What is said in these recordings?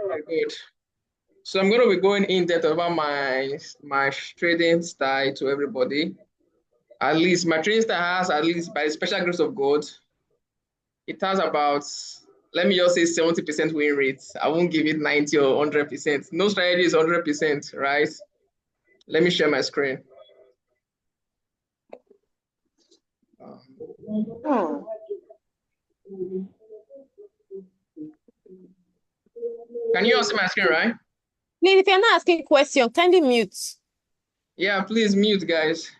Very good. So I'm going to be going in depth about my trading style to everybody. At least my trading style has, at least by the special grace of God, it has about, let me just say 70% win rate. I won't give it 90 or 100%. No strategy is 100%, right? Let me share my screen. Can you all see my screen, right? Please, if you're not asking question, kindly mute. Yeah, please mute, guys.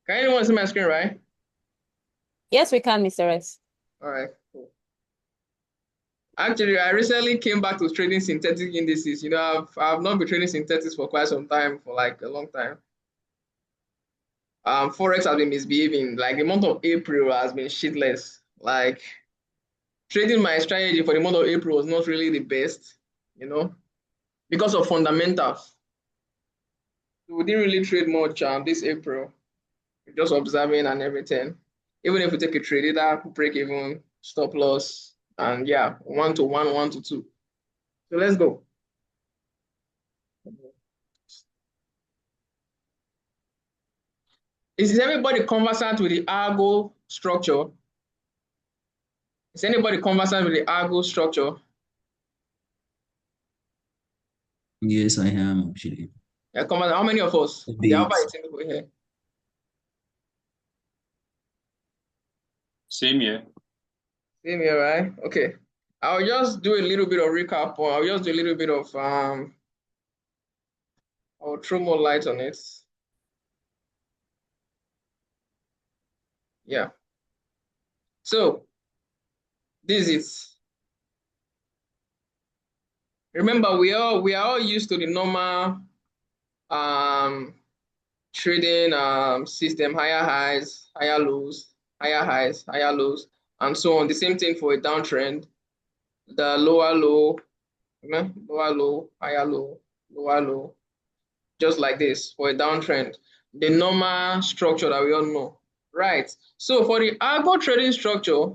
Can anyone see my screen, right? Yes, we can, Mr. S. All right, cool. Actually, I recently came back to trading synthetic indices. You know, I've not been trading synthetics for quite some time, for like a long time. Forex has been misbehaving. Like the month of April has been shitless. Like trading my strategy for the month of April was not really the best, you know, because of fundamentals. We didn't really trade much this April. We're just observing and everything. Even if we take a trade, either break even, stop loss, and yeah, 1 to 1, 1 to 2. So let's go. Is everybody conversant with the Algo structure? Is anybody conversant with the Algo structure? Yes, I am actually. Yeah, how many of us? A There are bit. about 18 people here. Same here. Same here, right? Okay. I'll just do a little bit of recap, or I'll just do a little bit of I'll throw more light on it. Yeah. So this is, remember we are all used to the normal trading system, higher highs, higher lows, higher highs, higher lows, and so on. The same thing for a downtrend. The lower low, lower low, higher low, lower low, just like this for a downtrend. The normal structure that we all know, right? So for the algo trading structure,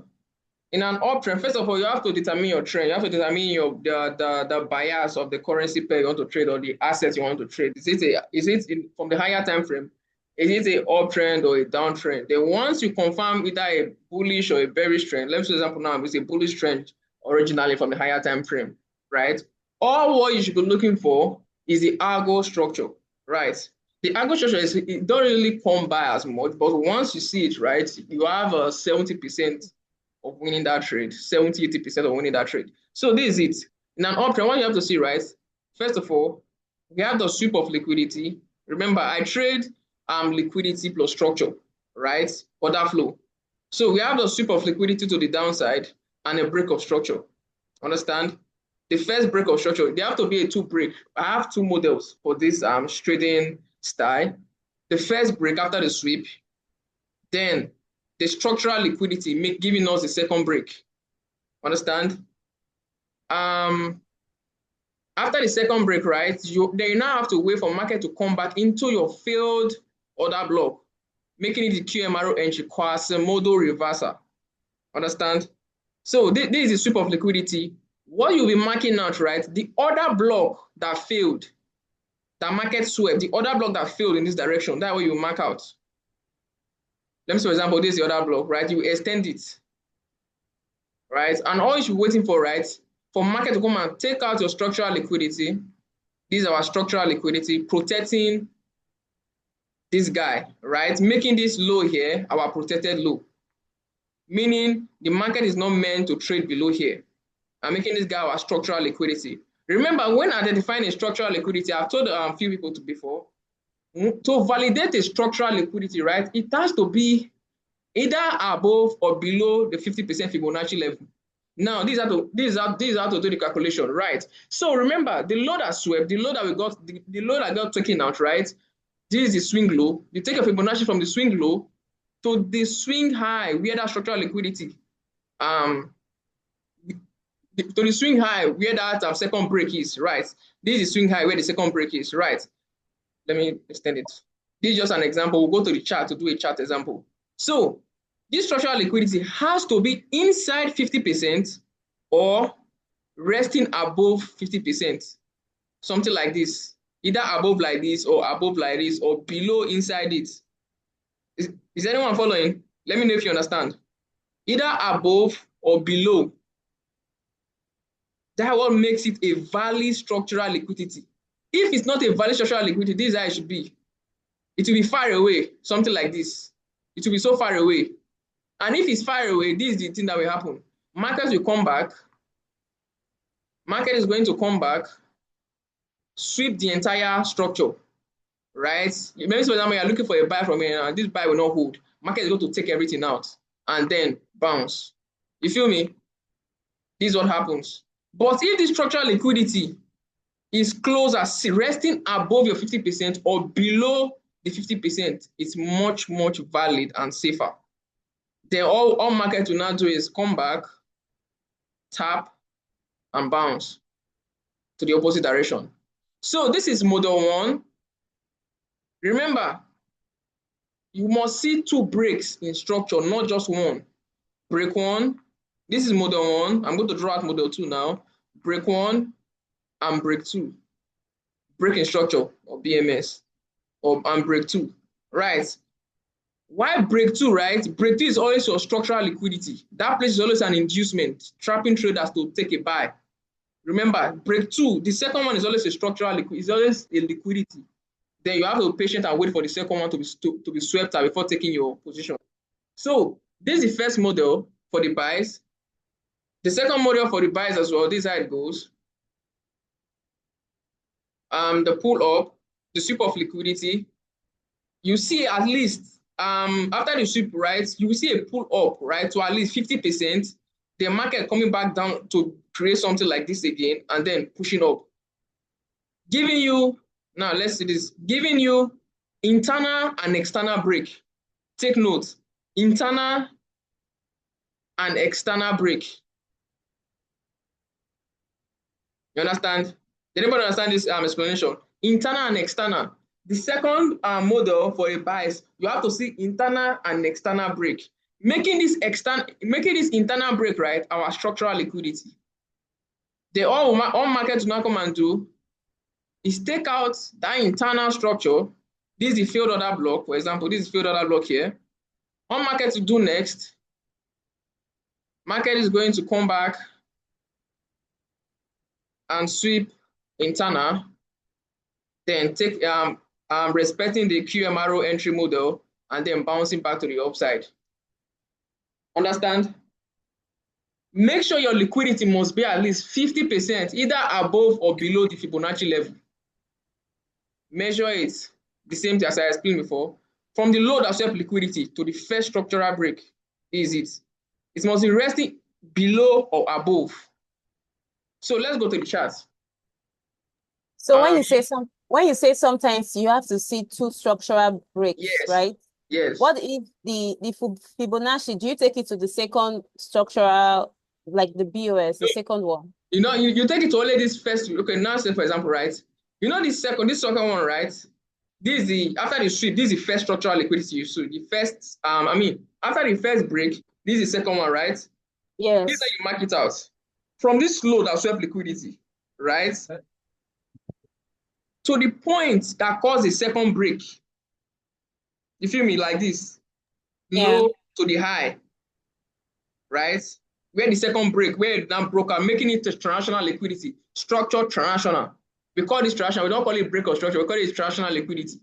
in an uptrend, first of all, you have to determine your trend. You have to determine the bias of the currency pair you want to trade or the assets you want to trade. From the higher time frame? Is it a uptrend or a downtrend? Then once you confirm either a bullish or a bearish trend, let's for example now it's a bullish trend originally from the higher time frame, right? All what you should be looking for is the algo structure, right? The algo structure it don't really come by as much, but once you see it, right, you have a 70% of winning that trade, 70, 80% of winning that trade. So this is it. In an uptrend, what you have to see, right? First of all, we have the sweep of liquidity. Remember, I trade liquidity plus structure, right? Order flow. So we have the sweep of liquidity to the downside and a break of structure. Understand? The first break of structure, there have to be a two break. I have two models for this trading style. The first break after the sweep, then the structural liquidity giving us the second break. Understand? After the second break, right, you now have to wait for market to come back into your failed order block, making it the QMRO entry, Quasimodo reversal. Understand? So this is the sweep of liquidity. What you'll be marking out, right, the order block that failed, that market swept, the order block that failed in this direction, that way you mark out. Let me say, for example, this is the order block, right? You extend it, right? And all you're waiting for, right, for market to come and take out your structural liquidity. This is our structural liquidity, protecting this guy, right? Making this low here our protected low. Meaning the market is not meant to trade below here. I'm making this guy our structural liquidity. Remember, when identifying a structural liquidity, I've told a few people before, to validate a structural liquidity, right, it has to be either above or below the 50% Fibonacci level. Now, this is how to do the calculation, right? So remember, the low that swept, the low that we got, the low that got taken out, right? This is the swing low. You take a Fibonacci from the swing low to the swing high, where that structural liquidity, to the swing high, where that second break is, right? This is swing high, where the second break is, right? Let me extend it. This is just an example. We'll go to the chart to do a chart example. So this structural liquidity has to be inside 50% or resting above 50%, something like this, either above like this or above like this or below inside it. Is anyone following? Let me know if you understand. Either above or below. That's what makes it a valid structural liquidity. If it's not a valid structural liquidity, this is how it should be. It will be far away, something like this. It will be so far away. And if it's far away, this is the thing that will happen. Markets will come back. Market is going to come back, sweep the entire structure, right? Maybe, for example, you're looking for a buy from here, and this buy will not hold. Market is going to take everything out and then bounce. You feel me? This is what happens. But if the structural liquidity is close as resting above your 50% or below the 50%, it's much, much valid and safer. Then all market will now do is come back, tap, and bounce to the opposite direction. So this is model 1. Remember, you must see 2 breaks in structure, not just one. Break 1, this is model 1. I'm going to draw out model 2 now. Break 1 and break 2. Break in structure or BMS and break 2, right? Why break 2, right? Break 2 is always your structural liquidity. That place is always an inducement, trapping traders to take a buy. Remember, break 2, the second one is always a structural liquidity, it's always a liquidity. Then you have to be patient and wait for the second one to be swept out before taking your position. So this is the first model for the buys. The second model for the buys as well, this is how it goes. The pull up, the sweep of liquidity. You see at least after the sweep, right, you will see a pull up, right, to at least 50%. The market coming back down to create something like this again and then pushing up. Giving you, now let's see this, giving you internal and external break. Take note, internal and external break. You understand? Did anybody understand this explanation? Internal and external. The second model for a buys, you have to see internal and external break. Making this internal break, right, our structural liquidity. All markets now come and do is take out that internal structure. This is the failed order block, for example. This is failed order block here. All market to do next, market is going to come back and sweep internal, then take respecting the QMRO entry model and then bouncing back to the upside. Understand? Make sure your liquidity must be at least 50%, either above or below the Fibonacci level. Measure it, the same thing as I explained before. From the low that swept liquidity to the first structural break, is it? It must be resting below or above. So let's go to the chart. So when you say sometimes you have to see 2 structural breaks, yes, right? Yes. What if the Fibonacci, do you take it to the second structural, like the BOS, the second one? You know, you take it to only this first. Okay, now say for example, right? You know this second one, right? This is the after the sweep. This is the first structural liquidity you see. The first, after the first break, this is the second one, right? Yes. This is how you mark it out. From this low that swept liquidity, right? To the point that caused the second break. You feel me? Like this. Low to the high. Right? Where the second break, where it now broke out, making it a transactional liquidity. Structured transactional. We call this transactional. We don't call it break of structure. We call it transactional liquidity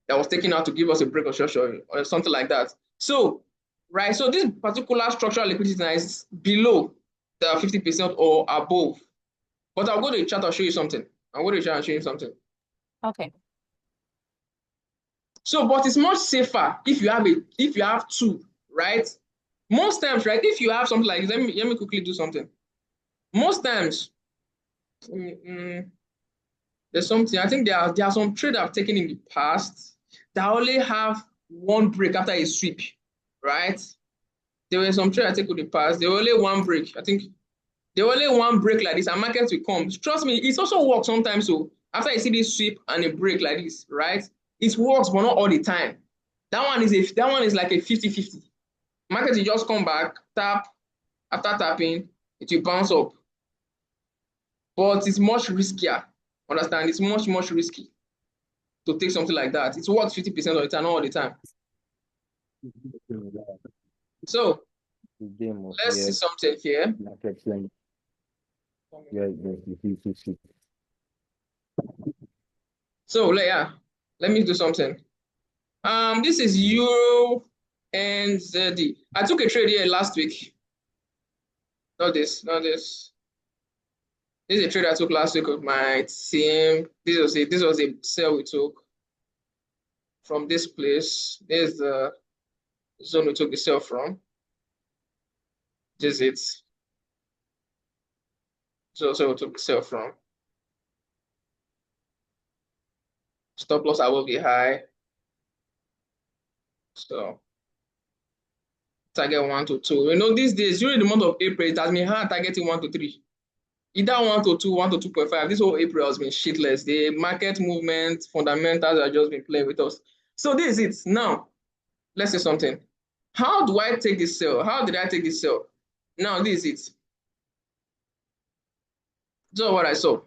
that was taken out to give us a break of structure or something like that. So, right, so this particular structural liquidity is below the 50% or above. But I'll go to the chart, I'll show you something. I'll go to the chart and show you something. Okay. So, but it's much safer if you have 2, right? Most times, right, if you have something like this, let me quickly do something. Most times, there's something, I think there are some trades I've taken in the past that only have 1 break after a sweep, right? There were some trades I took in the past, there were only 1 break. I think there were only 1 break like this, and markets will come. Trust me, it also works sometimes. So after you see this sweep and a break like this, right? It works, but not all the time. That one is like a 50-50. Market will just come back, tap, after tapping, it will bounce up. but it's much riskier. Understand? It's much risky to take something like that. It's worth 50% of the time, not all the time. So let's see something here. So yeah, let me do something. This is Euro NZD. I took a trade here last week. Not this. This is a trade I took last week with my team. This was a sell we took from this place. There's the zone we took the sell from. This is it. So we took the sell from. Stop loss I will be high. So target 1 to 2. You know, these days during the month of April, it has been hard targeting 1 to 3. Either 1 to 2, 1 to 2.5. This whole April has been shitless. The market movement fundamentals have just been playing with us. So this is it. Now, let's say something. How do I take this sell? How did I take this sell? Now, this is it. So what I saw.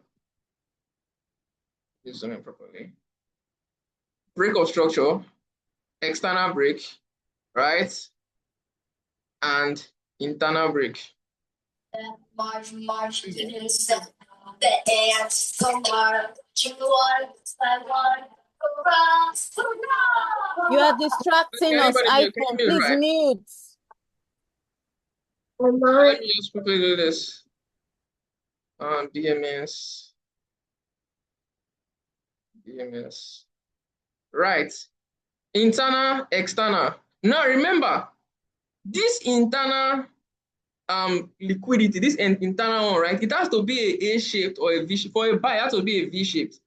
This zoom in properly. Break of structure, external break, right? And internal break. You are distracting us, Icon. Please right? mute. Let me just quickly do this. DMS. Right. Internal, external. Now remember, this internal liquidity, this internal one, right? It has to be a A-shaped or a V-shaped. For a buy, it has to be a V-shaped.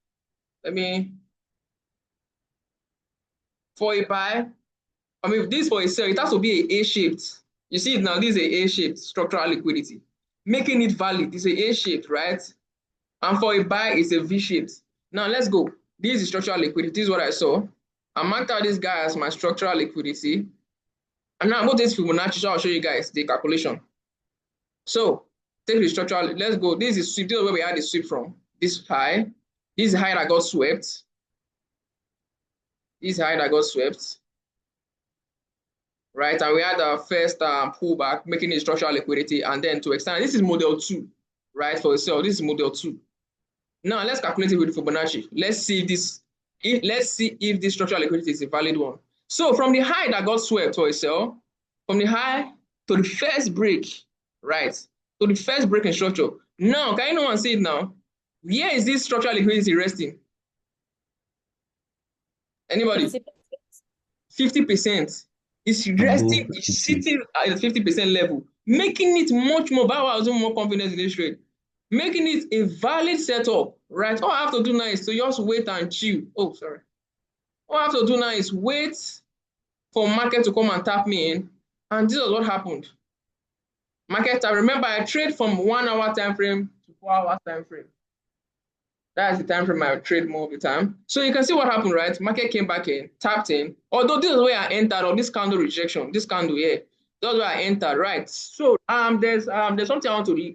For a buy, this for a sell, it has to be a A-shaped. You see it now, this is a A-shaped structural liquidity. Making it valid is a A-shaped, right? And for a buy, it's a V-shaped. Now let's go. This is structural liquidity. This is what I saw. I marked out this guy as my structural liquidity. And now I'm going to take Fibonacci, so I'll show you guys the calculation. So take the structural, let's go. This is sweep. This is where we had the sweep from. This high. This high that got swept. This high that got swept. Right, and we had the first pullback, making it structural liquidity, and then to extend. This is model 2, right, for the sell. This is model 2. Now let's calculate it with Fibonacci. Let's see if this structural liquidity is a valid one. So from the high that got swept for a sell, from the high to the first break, right, to the first break in structure. Now, can anyone see it now? Where is this structural liquidity resting? Anybody? 50%. It's resting, it's sitting at the 50% level, making it much more, but I was more confident in this trade, making it a valid setup, right? All I have to do now is to just wait and chill. Oh, sorry. All I have to do now is wait for market to come and tap me in, and this is what happened. Market, I remember I trade from 1 hour time frame to 4 hours time frame. That's the time frame I trade more of the time. So you can see what happened, right? Market came back in, tapped in. Although this is where I entered, or this candle rejection, this candle here, that's where I entered, right? So there's something I want to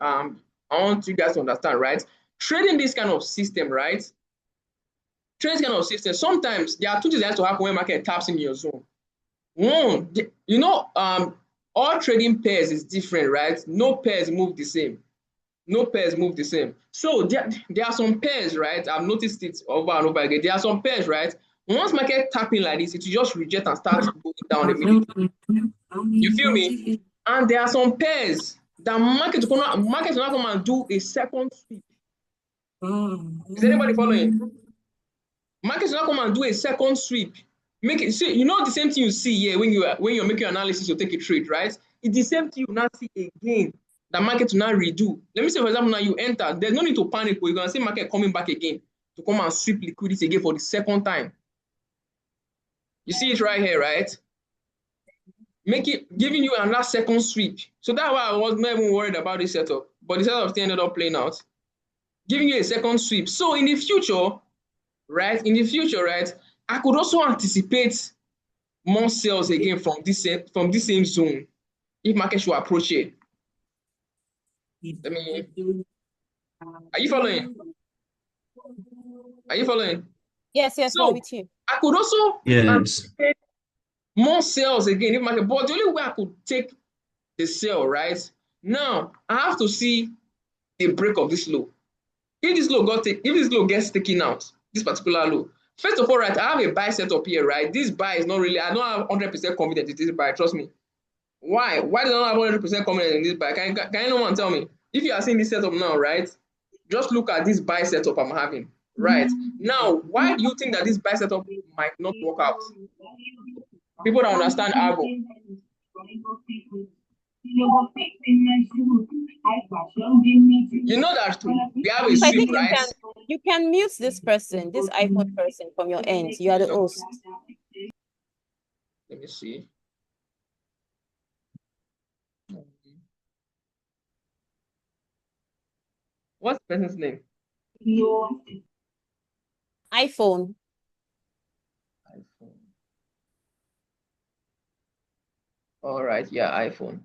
I want you guys to understand, right? Trading this kind of system, right? Trading this kind of system. Sometimes there are two things that have to happen when market taps in your zone. One, you know, all trading pairs is different, right? No pairs move the same. No pairs move the same. So there are some pairs, right? I've noticed it over and over again. There are some pairs, right? Once market tapping like this, it will just reject and start going down immediately. You feel me? And there are some pairs that market will not come and do a second sweep. Is anybody following? Market will not come and do a second sweep. Make it see, you know the same thing you see here when you're making analysis to take a trade, right? It's the same thing you now see again. The market will now redo. Let me say, for example, now you enter. There's no need to panic, but you're going to see market coming back again to come and sweep liquidity again for the second time. You see it right here, right? Giving you another second sweep. So that's why I was not even worried about this setup. But the setup still ended up playing out. Giving you a second sweep. So in the future, right? I could also anticipate more sales again from this same zone if market should approach it. Are you following? Are you following? Yes, we're So with you. I could also Yes. take more sales again if market, but the only way I could take the sell, right? Now I have to see the break of this low. If this low gets taken out, this particular low. First of all, right, I have a buy setup here, right? This buy is not really, I don't have 100% confidence in this buy, trust me. Why? Why do I not have 100% confidence in this buy? Can anyone tell me? If you are seeing this setup now, right? Just look at this buy setup I'm having, right? Now, why do you think that this buy setup might not work out? People don't understand Algo. You know that we have a I sweep, think right? you can mute this person, this iPhone person from your end. You are the host. Let me see. What's the person's name? iPhone. All right, yeah, iPhone.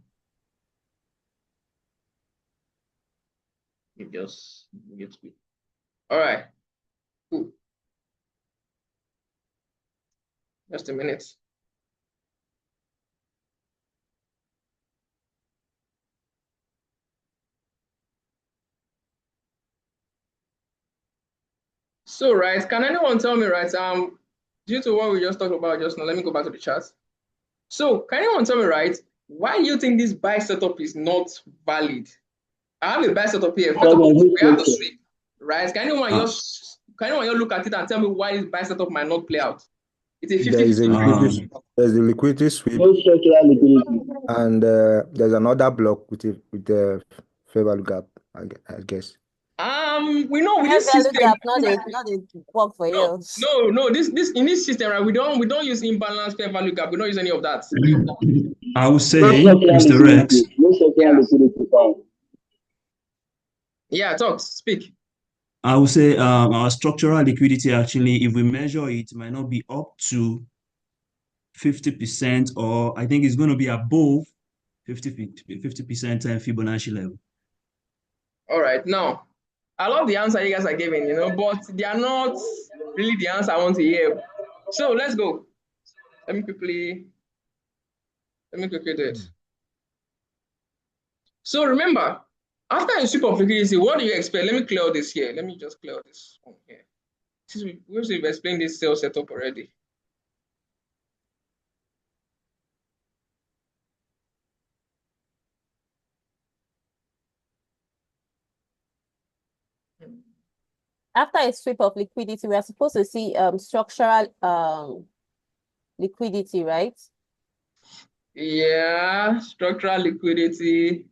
You just get it. All right, cool. Just a minute. So, right, can anyone tell me, right, due to what we just talked about just now, let me go back to the chat. So, can anyone tell me, right, why do you think this buy setup is not valid? I have a buy setup here. First of all, we have the sweep, right? Can anyone just look at it and tell me why this buy setup might not play out? It's a 50-50. There's a liquidity sweep, and there's another block with the fair value gap, I guess. We know with this system, not a work for you. No. This in this system, right? We don't use imbalanced fair value gap. We don't use any of that. I would say, Mr. Rex. Yeah, speak. I would say our structural liquidity actually, if we measure it, might not be up to 50%, or I think it's going to be above 50% Fibonacci level. All right, now I love the answer you guys are giving, but they are not really the answer I want to hear. So let's go. Let me quickly do it. So remember, after a sweep of liquidity, what do you expect? Let me clear this here. Let me just clear this one here. We've explained this sales setup already. After a sweep of liquidity, we are supposed to see structural liquidity, right? Yeah, structural liquidity.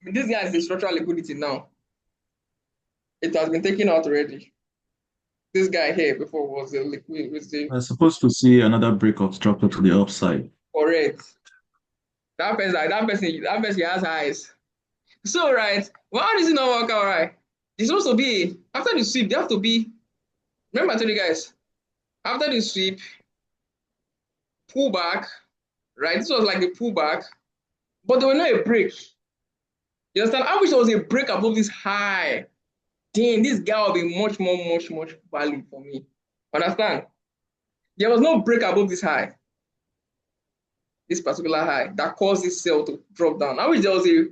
This guy is the structural liquidity now. It has been taken out already. This guy here before was the liquid. We're supposed to see another break of structure to the upside. Correct. That person has eyes. So right, why does it not work out right? It's supposed to be after the sweep. They have to be. Remember, I told you guys after the sweep, pull back. Right, this was like the pullback, but there was not a break. You understand? I wish there was a break above this high. Dang, this guy will be much value for me. Understand? There was no break above this high. This particular high that caused this sell to drop down. I wish there was a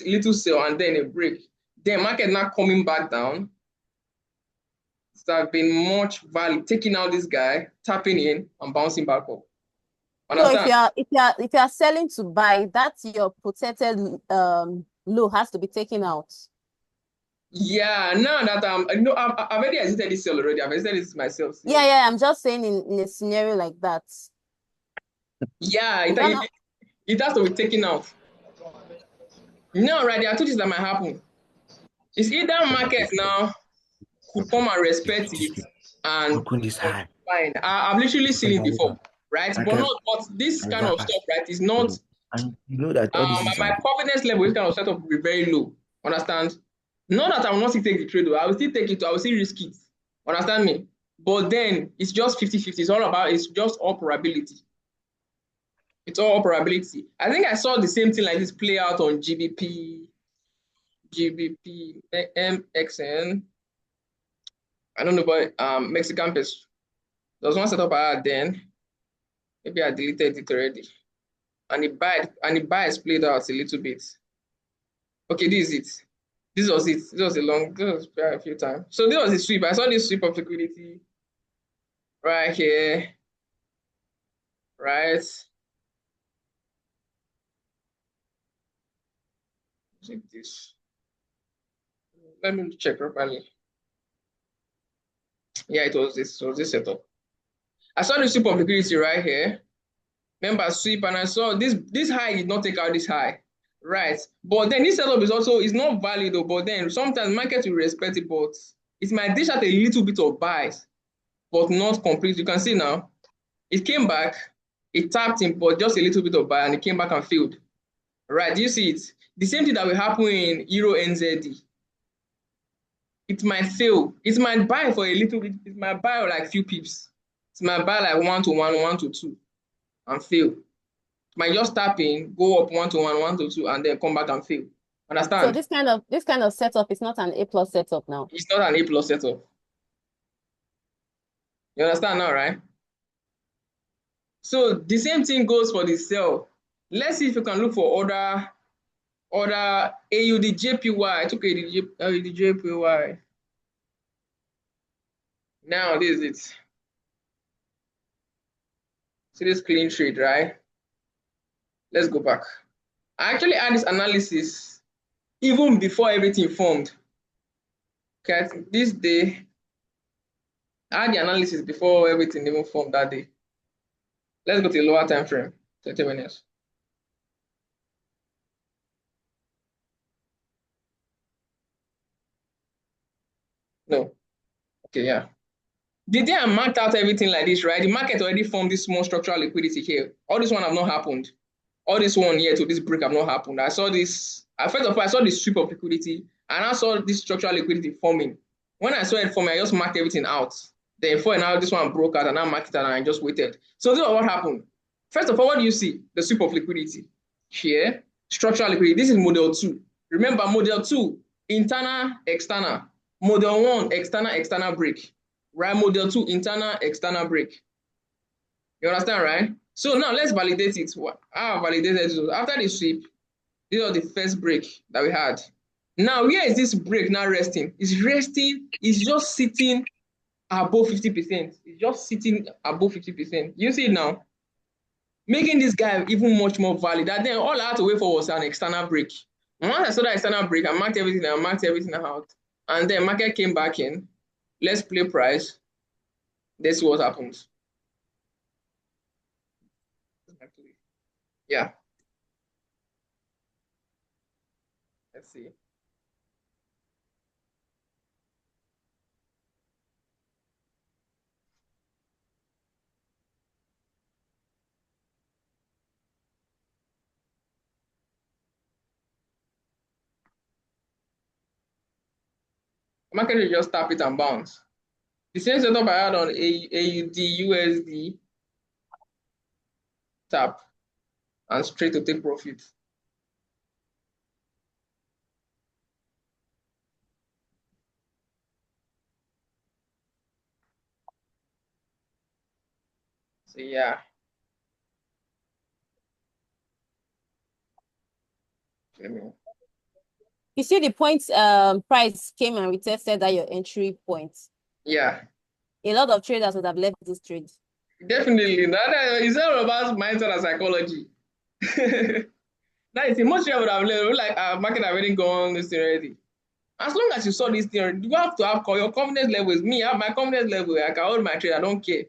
little sell and then a break. Then market not coming back down. So I've been much value taking out this guy, tapping in and bouncing back up. Understand? So if you are selling to buy, that's your protected low has to be taken out. Yeah, now that I've already exited this sell already. I've exited this myself. So. Yeah. I'm just saying in a scenario like that. Yeah, it has to be taken out. No, right, there are two things that might happen. It's either market now could come and respect it and fine. I've literally seen it before, right? But this kind of stuff, right, is not. And you know that my confidence level is kind of set up to be very low. Understand? Not that I will not still take the trade, though. I will still take it. I will still risk it. Understand me? But then it's just 50-50. It's just all probability. It's all probability. I think I saw the same thing like this play out on GBP GBP, MXN. I don't know about Mexican peso. There was one setup I had then. Maybe I deleted it already. And the buy is played out a little bit. Okay, this is it. This was it. This was a few times. So this was the sweep. I saw this sweep of liquidity right here. Right. This. Let me check properly. Yeah, it was this setup. I saw the sweep of liquidity right here. Remember sweep, and I saw this high did not take out this high. Right. But then this setup is not valid though, but then sometimes market will respect it, but it might dish out a little bit of buys, but not complete. You can see now, it came back, it tapped in, but just a little bit of buy, and it came back and failed. Right, do you see it? The same thing that will happen in Euro NZD. It might fail. It might buy for a little bit. It might buy like few pips. It might buy like 1 to 1, 1 to 2, and fail. It might just tap in, go up 1 to 1, 1 to 2, and then come back and fail. Understand? So this kind of setup is not an A+ setup now. It's not an A+ setup. You understand now, right? So the same thing goes for the sell. Let's see if you can look for other AUD/JPY. I took AUD/JPY. Now this is it. See this clean trade, right? Let's go back. I actually had this analysis even before everything formed. Okay, this day, I had the analysis before everything even formed that day. Let's go to the lower time frame, 30 minutes. No. Okay, yeah. The day I marked out everything like this, right? The market already formed this small structural liquidity here. All this one have not happened. All this one here to this break have not happened. I saw this. First of all, I saw this sweep of liquidity, and I saw this structural liquidity forming. When I saw it forming, I just marked everything out. Then for now, this one broke out, and I marked it out, and I just waited. So this is what happened. First of all, what do you see? The sweep of liquidity here, structural liquidity. This is model 2. Remember, model 2, internal, external. Model 1, external break. Right? Model 2, internal, external break. You understand, right? So now let's validate it. How validated it? After the sweep, this was the first break that we had. Now, where is this break now resting? It's resting, it's just sitting above 50%. It's just sitting above 50%. You see it now? Making this guy even much more valid. And then all I had to wait for was an external break. And once I saw that external break, I marked everything out. And then market came back in. Let's play price. Let's see what happens. Yeah. Let's see. Market will just tap it and bounce. The same setup I had on AUD, USD, tap, and straight to take profit. So yeah. You see the points price came and retested at your entry point. Yeah. A lot of traders would have left this trade. Definitely. It's all about mindset and psychology. Now you see, most traders would have left, like market already gone this thing already. As long as you saw this thing, you have to have your confidence level. Is me, I have my confidence level. I can hold my trade, I don't care.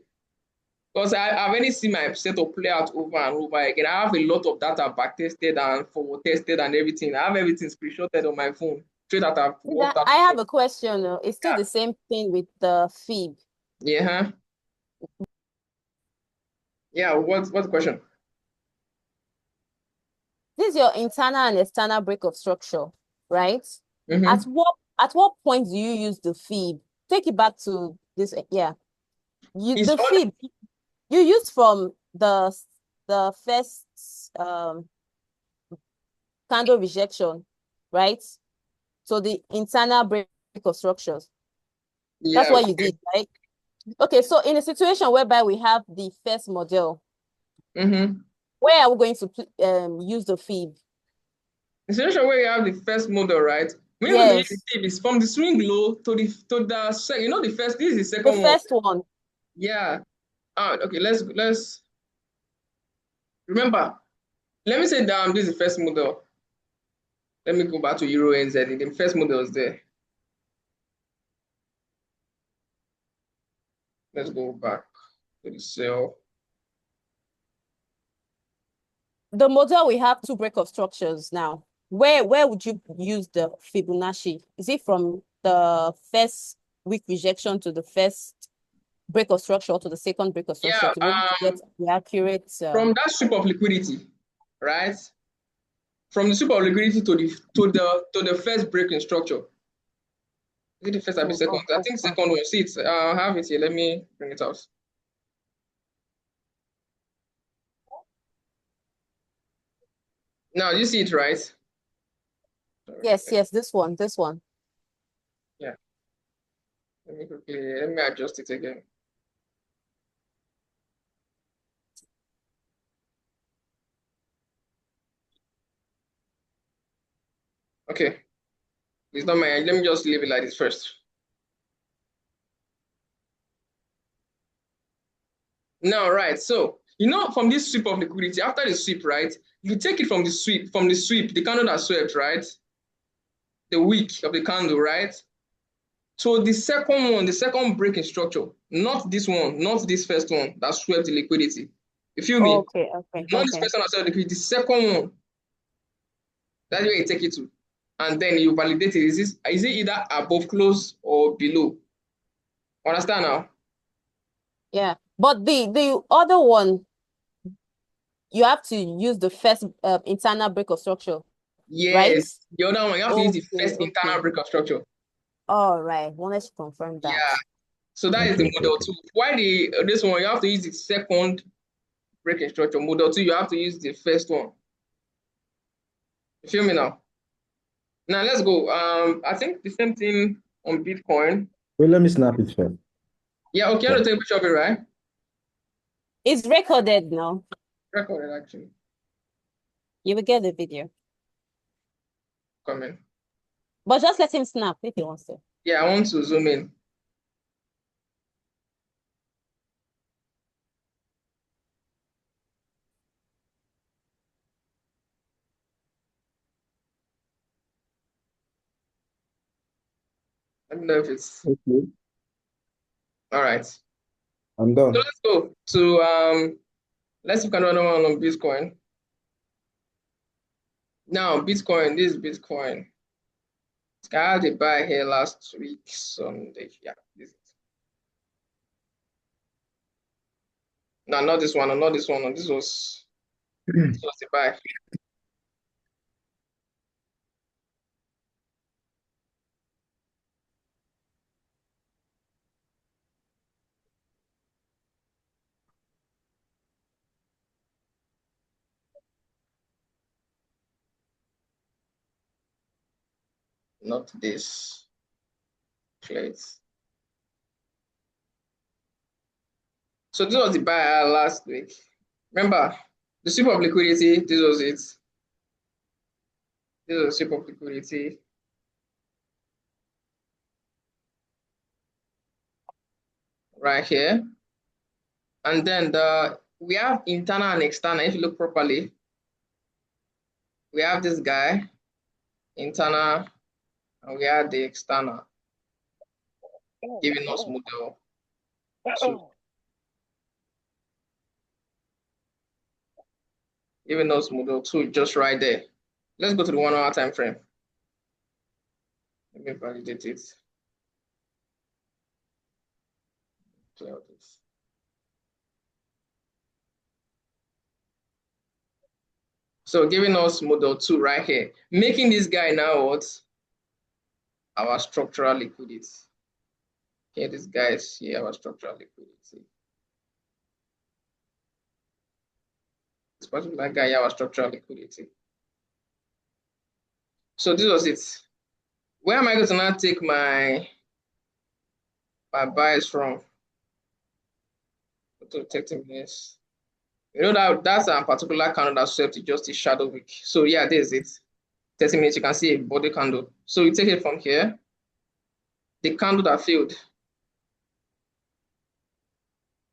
Because I've already seen my setup play out over and over again. I have a lot of data back tested and forward tested and everything. I have everything screenshotted on my phone. Trade that I've worked out. I have a question. It's still the same thing with the FIB. Yeah. Yeah, what's the question? This is your internal and external break of structure, right? Mm-hmm. At what point do you use the FIB? Take it back to this, yeah. The FIB you use from the first candle rejection, right? So the internal break of structures. Yeah. That's what you did, right? Okay, so in a situation whereby we have the first model, where are we going to use the fib? The situation where you have the first model, right? When you're going to use the fib, is from the swing low to the second. You know the first. This is the second one. The first one. Yeah. Okay. Let's remember. Let me say down. This is the first model. Let me go back to Euro NZ. The first model is there. Let's go back to the cell. The model, we have two break of structures now. Where would you use the Fibonacci? Is it from the first weak rejection to the first break of structure or to the second break of structure to be able to get the accurate? From that sweep of liquidity, right? From the sweep of liquidity to the first breaking structure. Is it the first or the second? I think second one. See it. I have it here. Let me bring it out. Now you see it, right? Yes, this one. Yeah. Let me adjust it again. Okay. It's not my, let me just leave it like this first. Now, right, so, from this sweep of liquidity, after the sweep, right, you take it from the sweep, the candle that swept, right, the wick of the candle, right, so the second one, the second breaking structure, not this one, not this first one that swept the liquidity. You feel me? Okay. Not this first one that swept the liquidity, the second one. That's where you take it to. And then you validate it. Is it either above close or below? Understand now? Yeah. But the other one, you have to use the first internal break of structure. Yes. Right? The other one, you have to use the first internal break of structure. All right. Wanted to confirm that. Yeah. So that is the model 2. Why this one, you have to use the second breaking structure. Model 2, you have to use the first one. You feel me now? Now let's go. I think the same thing on Bitcoin. Wait, let me snap it first. Yeah, okay, I'll take a picture of it, right? It's recorded now. Recorded, actually. You will get the video. Come in. But just let him snap if he wants to. Yeah, I want to zoom in. Let me know if it's okay. All right. I'm done. So let's go to let's look at another one on Bitcoin. Now, Bitcoin, this is Bitcoin. I had a buy here last week, Sunday. Yeah, this is it. No, not this one, not this one. This was the buy. Not this place. So this was the buy last week. Remember, the sweep of liquidity, this was it. This was the sweep of liquidity. Right here. And then we have internal and external. If you look properly, we have this guy, internal, and we have the external, giving us model 2. Giving us model 2 just right there. Let's go to the 1 hour time frame. Let me validate it. Clear this. So giving us model 2 right here, making this guy now what? Our structural liquidity. Okay, this guy is here, our structural liquidity. This particular guy, our structural liquidity. So this was it. Where am I going to now take my bias from? To 30 minutes. You know that's a particular candle that's set to just a shadow wick. So yeah, there's it. 30 minutes, you can see a body candle. So you take it from here. The candle that failed.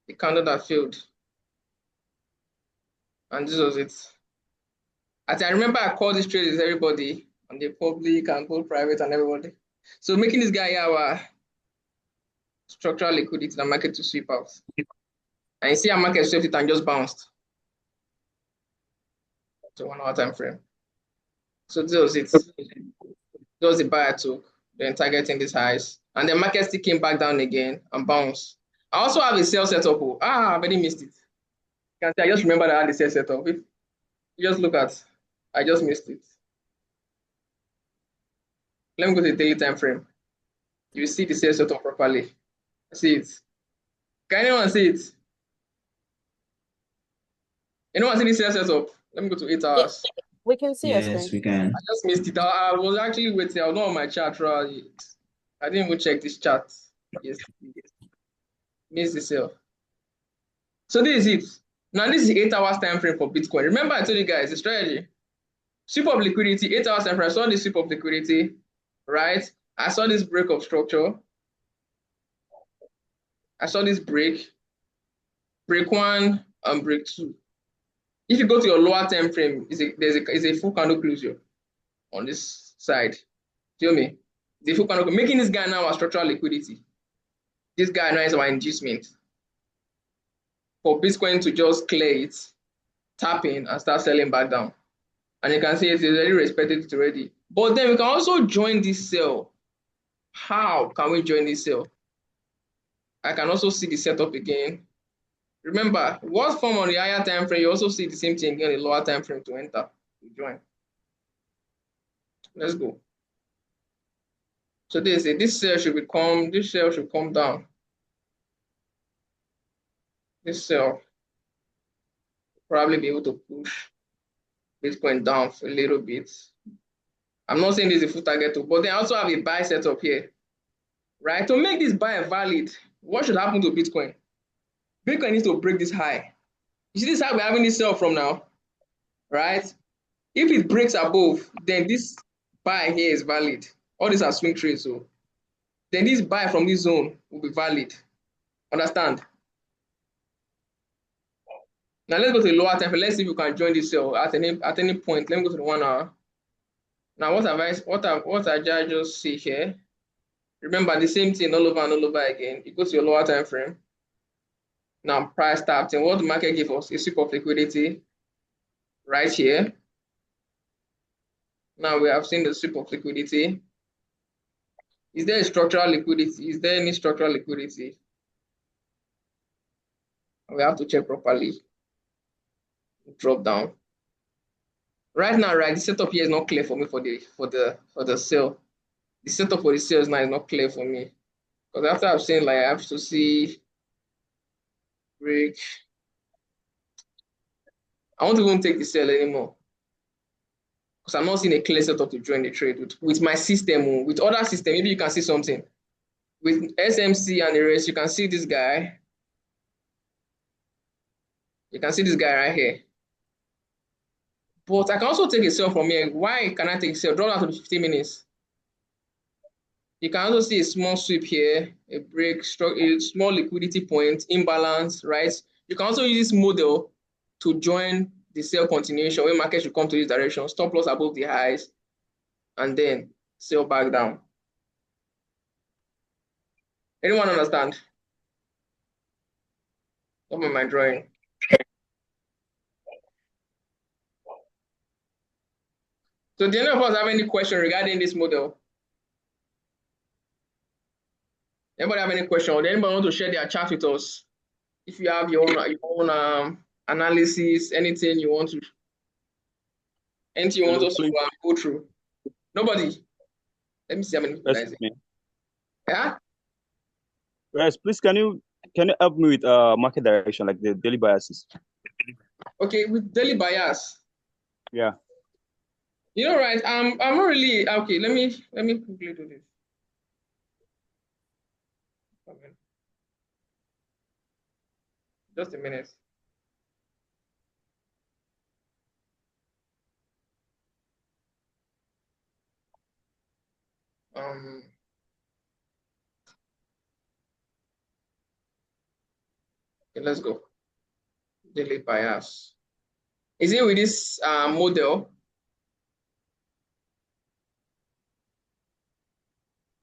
The candle that failed. And this was it. I remember I called this trade with everybody on the public and both private and everybody. So making this guy our structural liquidity in the market to sweep out. And you see our market swept it and just bounced. So 1 hour time frame. So this was it. This was the buy I took, then targeting these highs. And the market still came back down again and bounced. I also have a sell setup. I already missed it. You can see I just remember that I had the sell setup. If you just look at, I just missed it. Let me go to the daily time frame. You see the sell setup properly. See it. Can anyone see it? Anyone see the sell setup? Let me go to 8 hours. We can see your Yes, screen. we can. I just missed it. I was actually waiting. I was not on my chart. Right? I didn't even check this chart. Yes. Missed the sell. So this is it. Now this is 8 hours time frame for Bitcoin. Remember I told you guys the strategy. Sweep of liquidity, 8 hours time frame. I saw this sweep of liquidity, right? I saw this break of structure. I saw this break 1 and break 2. If you go to your lower time frame, there's a full candle closure on this side. Feel me? The full candle making this guy now a structural liquidity. This guy now is our inducement for Bitcoin to just clear it, tap in, and start selling back down. And you can see it's already respected it already. But then we can also join this sell. How can we join this sell? I can also see the setup again. Remember, what form on the higher time frame, you also see the same thing again in the lower time frame to enter, to join. Let's go. So this sell should come down. This sell probably be able to push Bitcoin down for a little bit. I'm not saying this is a full target, but then I also have a buy setup here, right? To make this buy valid, what should happen to Bitcoin? Bitcoin needs to break this high. You see this high we're having this sell from now, right? If it breaks above, then this buy here is valid. All these are swing trades, so then this buy from this zone will be valid. Understand? Now let's go to the lower time frame. Let's see if we can join this sell at any point. Let me go to the 1 hour. Now what I just see here? Remember the same thing all over and all over again. You go to your lower time frame. Now price starting. What the market give us? A sweep of liquidity right here. Now we have seen the sweep of liquidity. Is there a structural liquidity? Is there any structural liquidity? We have to check properly. Drop down. Right now, right, the setup here is not clear for me for the sell. The setup for the sales now is not clear for me. Because after I've seen, like, I have to see break. I won't even take the sell anymore. Because I'm not seeing a clear setup to join the trade with my system. With other system, maybe you can see something. With SMC and the rest, you can see this guy. You can see this guy right here. But I can also take a sell from here. Why can I take a sell? Drop down to 15 minutes. You can also see a small sweep here, a break, a small liquidity point, imbalance, right? You can also use this model to join the sell continuation where market should come to this direction, stop loss above the highs, and then sell back down. Anyone understand? What am I drawing? So do any of us have any question regarding this model? Anybody have any question? Or anybody want to share their chart with us? If you have your own analysis, anything you want us to go through. Nobody. Let me see how many people guys. Yeah. Yes, please can you help me with market direction, like the daily biases? Okay, with daily bias. Yeah. You know, right? I'm not really okay. Let me quickly do this. Okay. Just a minute. Okay, let's go. Daily bias. Is it with this model?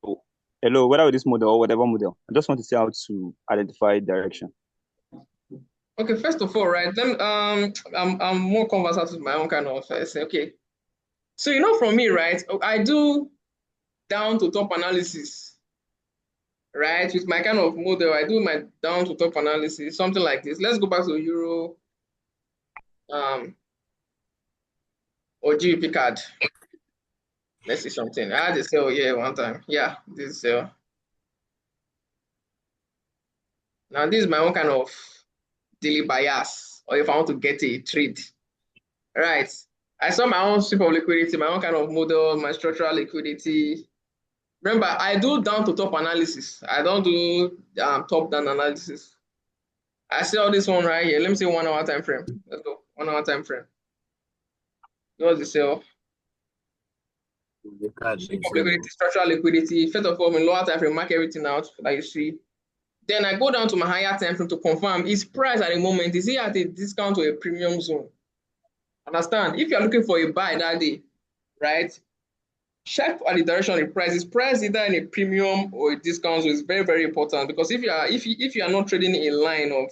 Oh, hello, whether with this model or whatever model, I just want to see how to identify direction. Okay, first of all, right? Then I'm more conversant with my own kind of okay. So you know, from me, right? I do down to top analysis, right? With my kind of model, I do my down to top analysis, something like this. Let's go back to Euro or GBP card. Let's see something. I had a sell here one time. Yeah, this sell. Now this is my own kind of daily bias, or if I want to get a trade, right? I saw my own sweep of liquidity, my own kind of model, my structural liquidity. Remember, I do down to top analysis. I don't do top down analysis. I see all this one right here. Let me see 1 hour time frame. Let's go. 1 hour time frame. What's the sell? Liquidity, structural liquidity. First of all, in lower time frame, mark everything out like you see. Then I go down to my higher time frame to confirm its price at the moment. Is it at a discount or a premium zone? Understand? If you're looking for a buy that day, right? Check at the direction of the price. Is price either in a premium or a discount? So it's very, very important, because if you are not trading in line of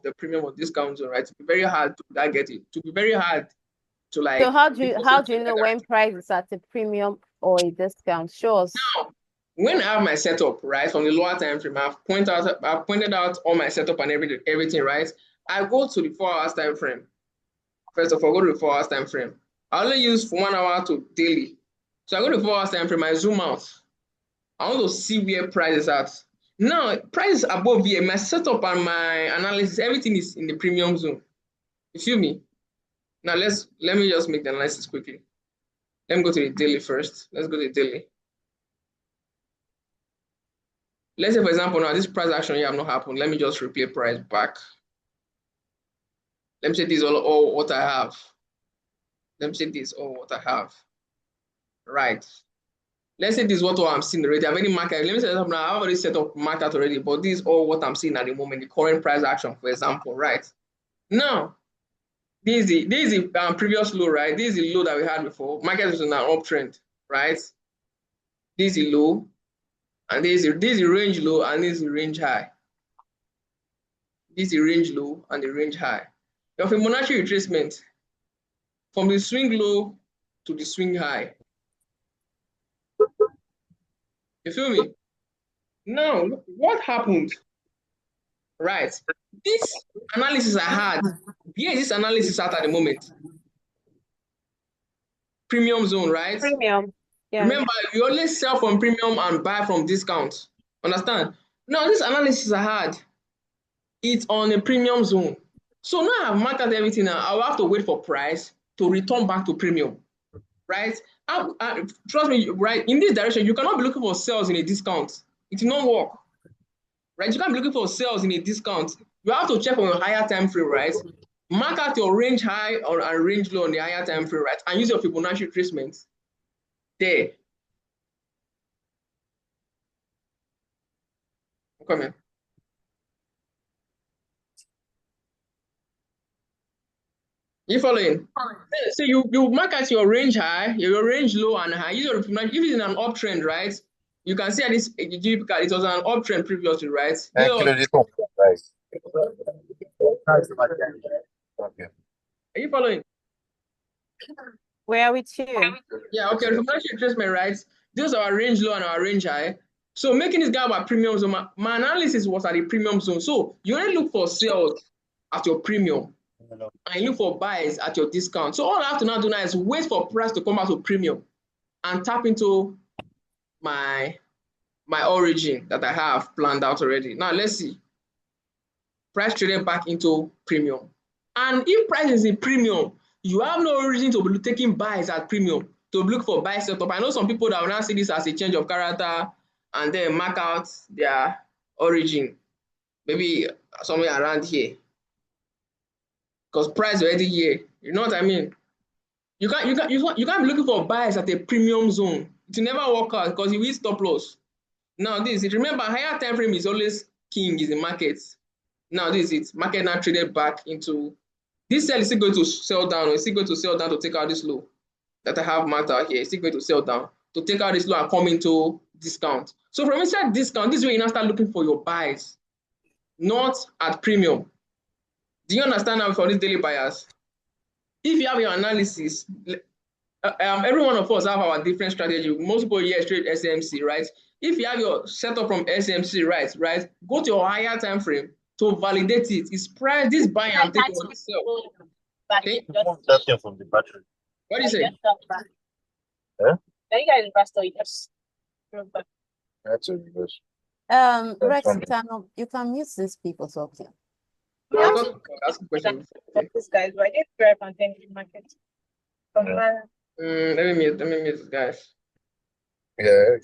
the premium or discount zone, right? It's very hard to get it. To be very hard to like. So how do you know when price is at a premium or a discount? Show us. Now, when I have my setup, right, from the lower time frame, I've pointed out all my setup and everything, right? I go to the 4 hours time frame. First of all, go to the 4 hours time frame. I only use from 1 hour to daily. So I go to the 4 hours time frame, I zoom out. I want to see where price is at. Now, price is above here. My setup and my analysis, everything is in the premium zone. You feel me? Now let me just make the analysis quickly. Let me go to the daily first. Let's go to the daily. Let's say, for example, now this price action here have not happened. Let me just replay price back. Let me say this is all what I have. Let me say this all what I have. Right. Let's say this is what I'm seeing already. I've already marked. Let me say now I've already set up marked out already, but this is all what I'm seeing at the moment, the current price action, for example, right? Now, this is the previous low, right? This is the low that we had before. Market is in an uptrend, right? This is the low, and this is the range low, and this is the range high. This is the range low and the range high. You have a Fibonacci retracement from the swing low to the swing high. You feel me? Now, look what happened. Right. This analysis I had, here is this analysis at the moment. Premium zone, right? Premium. Yeah. Remember, you only sell from premium and buy from discount. Understand? Now, this analysis I had, it's on a premium zone. So now I've marked out everything now. I'll have to wait for price to return back to premium. Right? Trust me, right? In this direction, you cannot be looking for sales in a discount. It will not work. Right? You can't be looking for sales in a discount. You have to check on your higher time frame, right? Mark out your range high and range low on the higher time frame, right? And use your Fibonacci retracement there. Come here. You following? So you mark out your range high, your range low and high. Use your Fibonacci. If it's in an uptrend, right? You can see at this GBP card, it was an uptrend previously, right? Are you following? Where are we to? Yeah, okay. Fibonacci retracement, right? Those are our range low and our range high. So making this gap at premium zone, my analysis was at the premium zone. So you only look for sales at your premium and you look for buys at your discount. So all I have to now do now is wait for price to come out to premium and tap into my origin that I have planned out already. Now let's see. Price traded back into premium. And if price is in premium, you have no reason to be taking buys at premium, to look for buy setup. I know some people that will now see this as a change of character and then mark out their origin, maybe somewhere around here, because price already here. You know what I mean? You can't be looking for buys at a premium zone. It will never work out because you will stop loss. Now this is it. Remember, higher time frame is always king in the market. Now this is it. Market now traded back into this sell is still going to sell down, or is still going to sell down to take out this low that I have marked out here. It's still going to sell down to take out this low and come into discount. So from inside discount, this is where you now start looking for your buys, not at premium. Do you understand now for these daily buyers? If you have your analysis, every one of us have our different strategy. Most people here trade SMC, right? If you have your setup from SMC, right, go to your higher time frame to validate it. It's price this buy and take on sell. Okay? That came from the battery. What do you say? Yeah? You guys investor, yes. That's a reverse. Rex, you can mute these people talking. I thought ask a question. This guy's right. It's very content in market. Let me mute this guys. Yeah.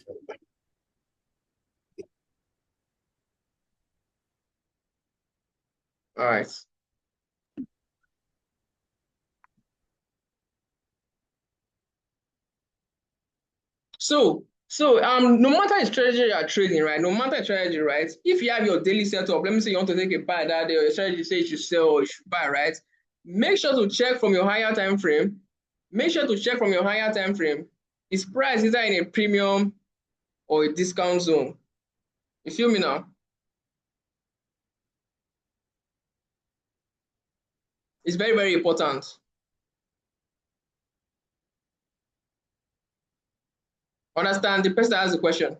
All right. So no matter the strategy you are trading, right? No matter the strategy, right? If you have your daily setup, let me say you want to take a buy that day, or your strategy says you should sell or you should buy, right? Make sure to check from your higher time frame. Make sure to check from your higher time frame. Is price either in a premium or a discount zone? You feel me now? It's very, very important. Understand the person that has the question.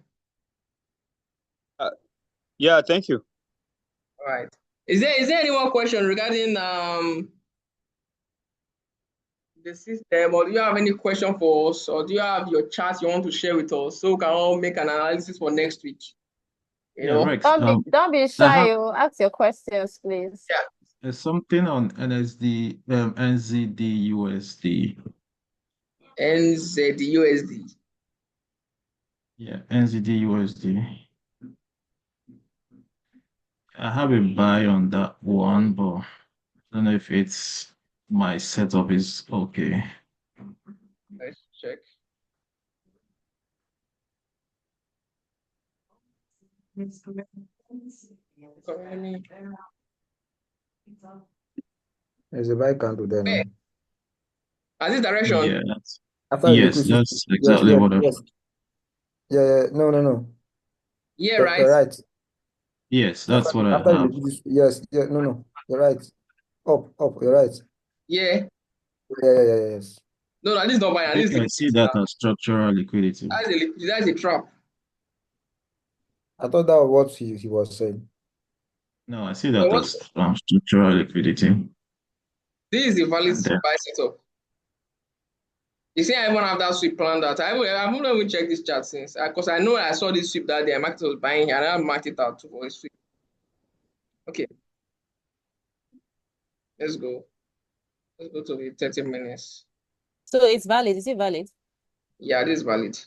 Yeah, thank you. All right. Is there any more question regarding the system, or do you have any question for us, or do you have your charts you want to share with us so we can all make an analysis for next week? You know? Rex, Don't be shy. Ask your questions, please. Yeah. there's something on NSD, NZD USD. NZUSD. Yeah, NZD USD. I have a buy on that one, but I don't know if it's my setup is okay. Let's check. There's a buy candle there now. As this direction? Yeah, After yes, liquidity. that's exactly what I. Yes. Yeah. No. Yeah, You're right. right. Yes, that's what I After have. liquidity. Yes. Yeah. No. You're right. Up. You're right. Yeah. Yeah. Yes. No, this is not buying. This I see that as structural liquidity. That's a trap. I thought that was what he was saying. No, I see that as structural liquidity. This is the valid buy setup. You see, I even have that sweep planned out. I haven't even checked this chart since, because I know I saw this sweep that day. I marked it was buying here, and I marked it out for a sweep. Okay, let's go. Let's go to the 30 minutes. So it's valid. Is it valid? Yeah, this is valid.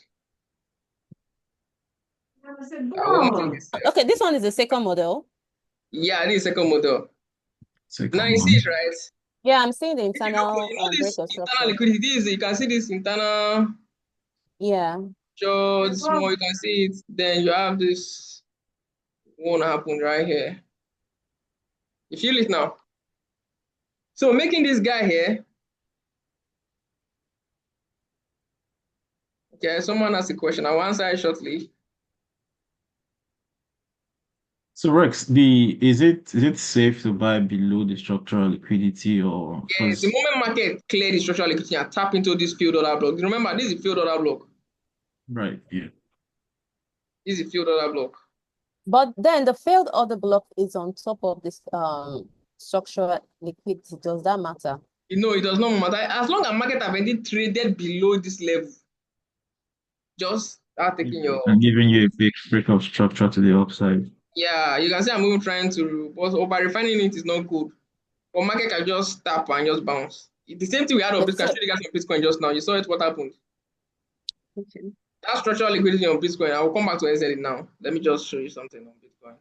Okay, this one is the second model. Yeah, this is second model. Now you one. see it, right? Yeah, I'm seeing the internal this break of internal structure. liquidity. You can see this internal. Yeah. So small, you can see it. Then you have this one happen right here. You feel it now? So making this guy here. Okay, someone asked a question. I'll answer it shortly. So Rex, is it safe to buy below the structural liquidity, or Yes, the moment market clear the structural liquidity and tap into this field order block. Remember, this is field order block. right? Yeah. This is field order block. But then the failed order block is on top of this structural liquidity. Does that matter? You know, it does not matter. As long as market have indeed traded below this level, just start taking your. And giving you a big break of structure to the upside. Yeah, you can see I'm even trying to, but over refining it is not good. But market can just tap and just bounce. The same thing we had on Bitcoin. I showed you guys on Bitcoin just now. You saw it. What happened? Okay. That structural liquidity on Bitcoin. I will come back to NZD now. Let me just show you something on Bitcoin.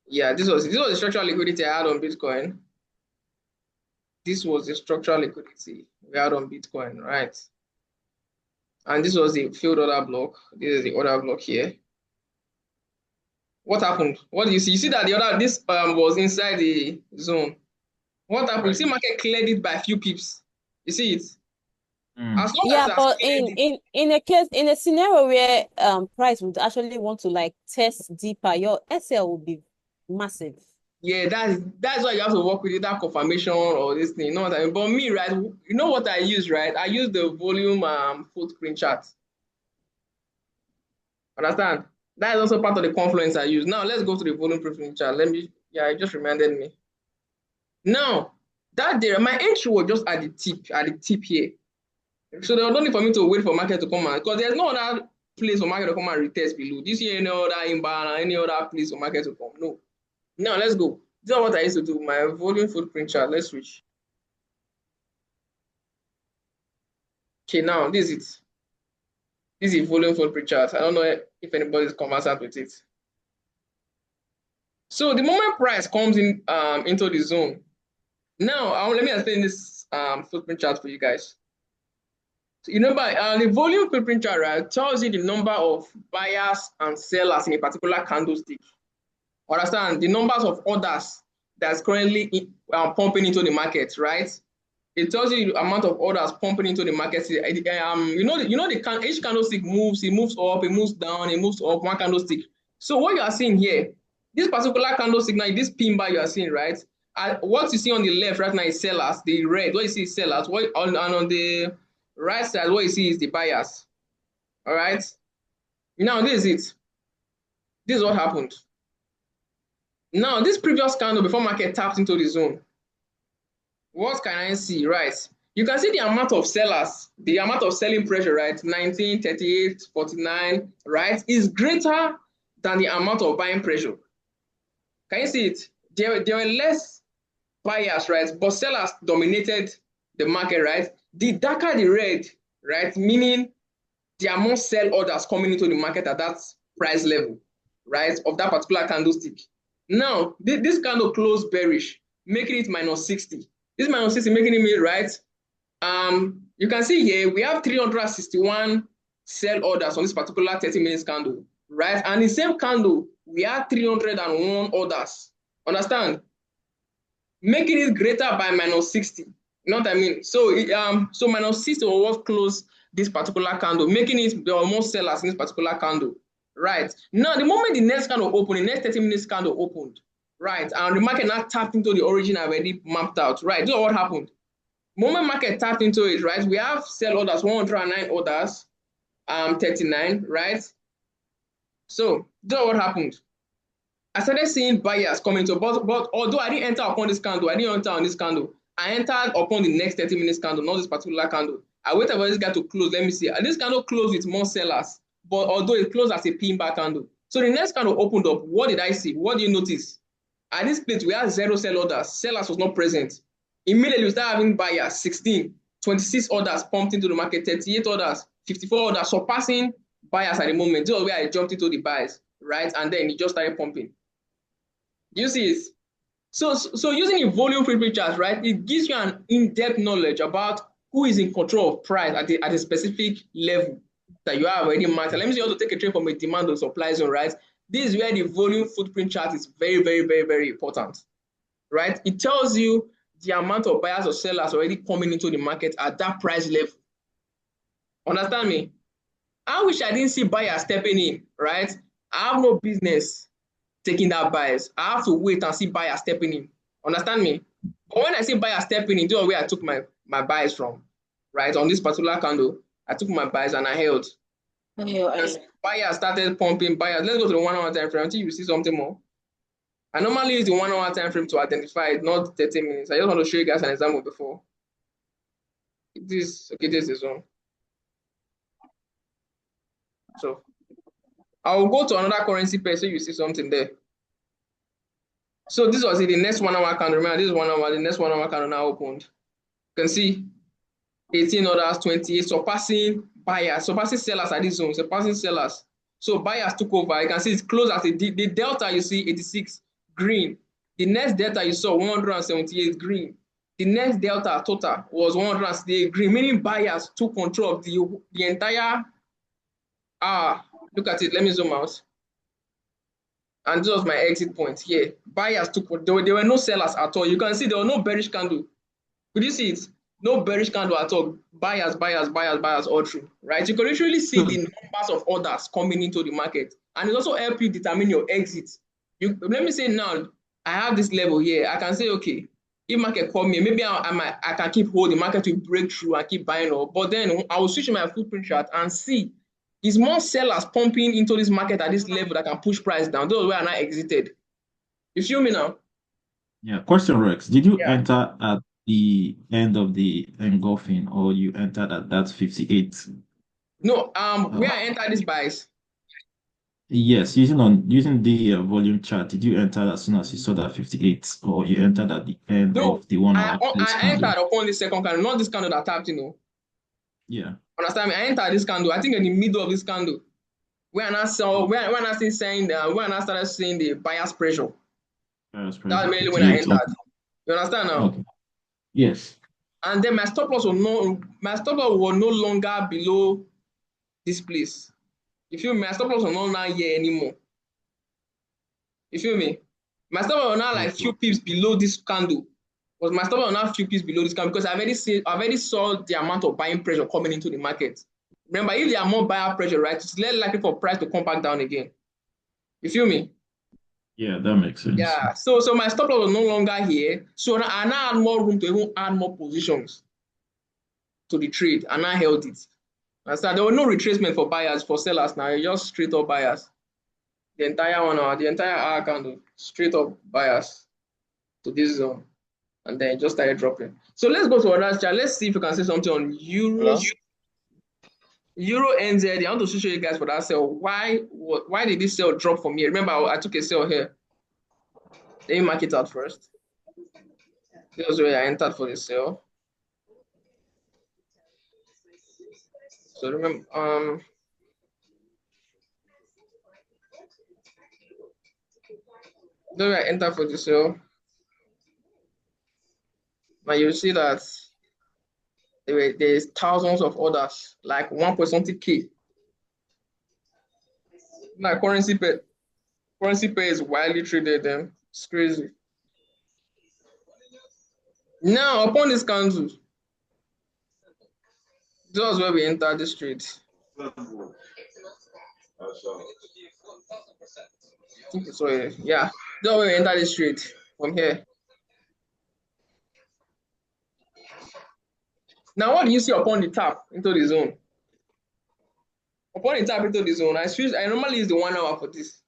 Yeah, this was the structural liquidity I had on Bitcoin. This was the structural liquidity we had on Bitcoin, right? And this was the field order block. This is the order block here. What happened? What do you see? You see that the other this was inside the zone. What happened? You see market cleared it by a few pips. You see it? As long Yeah, as it has but cleared it, in a scenario where price would actually want to like test deeper, your SL would be massive. yeah, that's why you have to work with either confirmation or this thing. You know what I mean? But me, right? You know what I use, right? I use the volume footprint chart. Understand? That is also part of the confluence I use. Now let's go to the volume footprint chart. Yeah, it just reminded me. Now that day, my entry was just at the tip here. So there was no need for me to wait for market to come out because there's no other place for market to come and retest below. This year, any other inbound, any other place for market to come. No. Now let's go. This is what I used to do. My volume footprint chart. Let's switch. Okay, now this is it. This is volume footprint chart. I don't know if anybody's conversant with it. So the moment price comes in into the zone. Now let me explain this footprint chart for you guys. So you know, the volume footprint chart, right, tells you the number of buyers and sellers in a particular candlestick. Understand the numbers of orders that's currently pumping into the market, right? It tells you the amount of orders pumping into the market. Each candlestick moves. It moves up. It moves down. It moves up. One candlestick. So what you are seeing here, this particular candlestick now, this pin bar you are seeing, right? What you see on the left right now is sellers. The red, what you see is sellers. And on the right side, what you see is the buyers. All right. Now this is it. This is what happened. Now this previous candle before market tapped into the zone. What can I see? Right. You can see the amount of sellers, the amount of selling pressure, right? 19, 38, 49, right? Is greater than the amount of buying pressure. Can you see it? There were less buyers, right? But sellers dominated the market, right? The darker the red, right? Meaning there are more sell orders coming into the market at that price level, right? Of that particular candlestick. Now, this candle closed bearish, making it minus 60. This minus 60 making it right. You can see here we have 361 sell orders on this particular 30 minutes candle, right? And the same candle, we have 301 orders. Understand? Making it greater by minus 60. You know what I mean? So so minus 60 will what close this particular candle, making it there are more sellers in this particular candle. Right. Now, the moment the next candle opened, the next 30 minutes candle opened, right? And the market now tapped into the origin I've already mapped out. Right. So what happened? Moment market tapped into it, right? We have sell orders, 109 orders, 39, right? So this is what happened. I started seeing buyers coming to, but although I didn't enter upon this candle, I didn't enter on this candle. I entered upon the next 30 minutes candle, not this particular candle. I waited for this guy to close. Let me see. And this candle closed with more sellers, but although it closed as a pin bar candle. So the next candle opened up. What did I see? What do you notice? At this place, we had 0 sell orders. Sellers was not present. Immediately, we start having buyers, 16, 26 orders pumped into the market, 38 orders, 54 orders, surpassing buyers at the moment. This was where I jumped into the buys, right? And then it just started pumping. You see it? So using a volume free chart, right, it gives you an in-depth knowledge about who is in control of price at a specific level that you have already mapped. Let me say you want to take a trade from a demand or supply zone, right? This is where the volume footprint chart is very, very, very, very important, right? It tells you the amount of buyers or sellers already coming into the market at that price level. Understand me? I wish I didn't see buyers stepping in, right? I have no business taking that bias. I have to wait and see buyers stepping in. Understand me? But when I see buyers stepping in, this is where I took my bias from, right? On this particular candle, I took my bias and I held. As buyers started pumping buyers. Let's go to the 1 hour time frame until you see something more. I normally use the 1 hour time frame to identify it, not 30 minutes. I just want to show you guys an example before. This is the zone. So I will go to another currency pair so you see something there. So this was it, the next 1 hour candle. Remember, this is 1 hour, the next 1 hour candle now opened. You can see 18 orders, 28, surpassing buyers, surpassing sellers at this zone, surpassing sellers. So buyers took over. You can see it's close at the delta, you see 86, green. The next delta you saw 178, green. The next delta total was 168, green, meaning buyers took control of the entire, look at it, let me zoom out. And this was my exit point here. Buyers took, there were no sellers at all. You can see there was no bearish candle. Could you see it? No bearish candle at all. Buyers all through, right? You can literally see the numbers of orders coming into the market. And it also helps you determine your exit. Let me say now, I have this level here. I can say, okay, if market call me, maybe I can keep holding, market will break through and keep buying up. But then I will switch my footprint chart and see, is more sellers pumping into this market at this level that can push price down. Those where I now exited. You feel me now? Yeah. Question, Rex. Did you enter at the end of the engulfing, or you entered at that 58? No, where I entered this buys. Yes, using the volume chart, did you enter as soon as you saw that 58, or you entered at the end of the 1 hour? I entered upon the second candle, not this candle that tapped, Yeah. Understand me? I entered this candle, I think in the middle of this candle. When I started seeing the buyer's pressure. That's mainly when I entered. You understand now? Okay. Yes. And then my stop loss was no longer below this place. You feel me? My stop loss was not here anymore. You feel me? My stop loss was now like few pips below this candle. My stop loss was now few pips below this candle because I already saw the amount of buying pressure coming into the market. Remember, if there are more buyer pressure, right, it's less likely for price to come back down again. You feel me? Yeah, that makes sense. Yeah. So my stop loss was no longer here. So I now had more room to even add more positions to the trade, and I held it. Understand? There was no retracement for buyers, for sellers now. Just straight up buyers. The entire 1 hour, the entire hour candle, straight up buyers to this zone. And then it just started dropping. So let's go to another chart. Let's see if we can say something on Euro. Euro NZ. I want to show you guys for that sell. Why did this sell drop from here? Remember, I took a sell here. Let me mark it out first. This was where I entered for the sell. So remember, this is where I entered for the sell. Now you see that there's thousands of orders, like 1.something K. Now currency pair is widely traded. It's crazy. Now upon this candle, this was where we entered this trade. So yeah, this is where we entered this trade from here. Now what do you see upon the tap into the zone? Upon the tap into the zone, I normally use the 1 hour for this.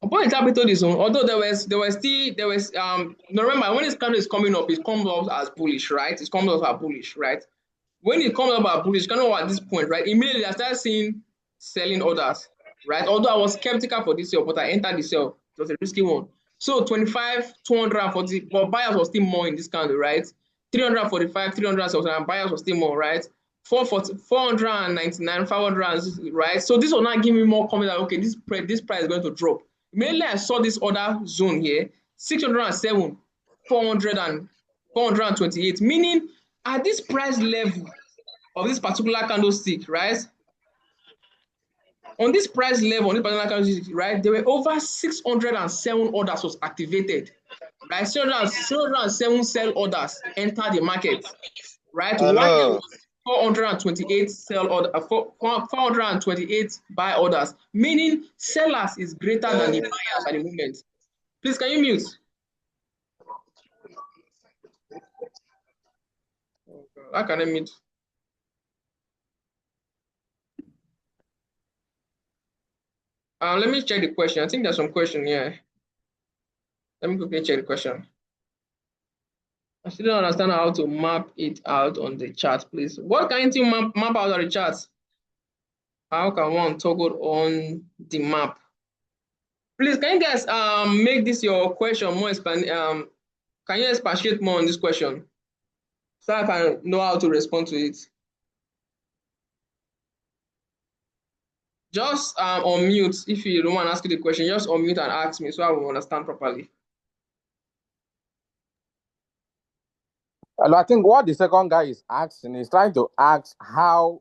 Upon the tap into the zone, although there was remember when this candle is coming up, it comes up as bullish, right? It comes up as bullish, right? When it comes up as bullish, kind of at this point, right? Immediately I started seeing selling orders, right? Although I was skeptical for this sale, but I entered the sale. It was a risky one. So 25, 240, but buyers were still more in this candle, right? 345, 300, and buyers were still more, right? 499, 500, right? So this will not give me more comment that, okay, this price is going to drop. Mainly I saw this other zone here, 607, 400 and 428, meaning at this price level of this particular candlestick, right? On this price level, on this particular candlestick, right, there were over 607 orders was activated, right? 607 sell orders entered the market, right? Hello. 428 sell order, 428 buy orders, meaning sellers is greater than the buyers at the moment. Please, can you mute? How can I mute? Let me check the question. I think there's some question here. Let me quickly check the question. I still don't understand how to map it out on the chart, please. What can you map out on the chart? How can one toggle on the map? Please, can you guys make this your question more can you expatiate more on this question so I can know how to respond to it? Just unmute if you don't want to ask you the question. Just unmute and ask me so I will understand properly. And I think what the second guy is asking is trying to ask how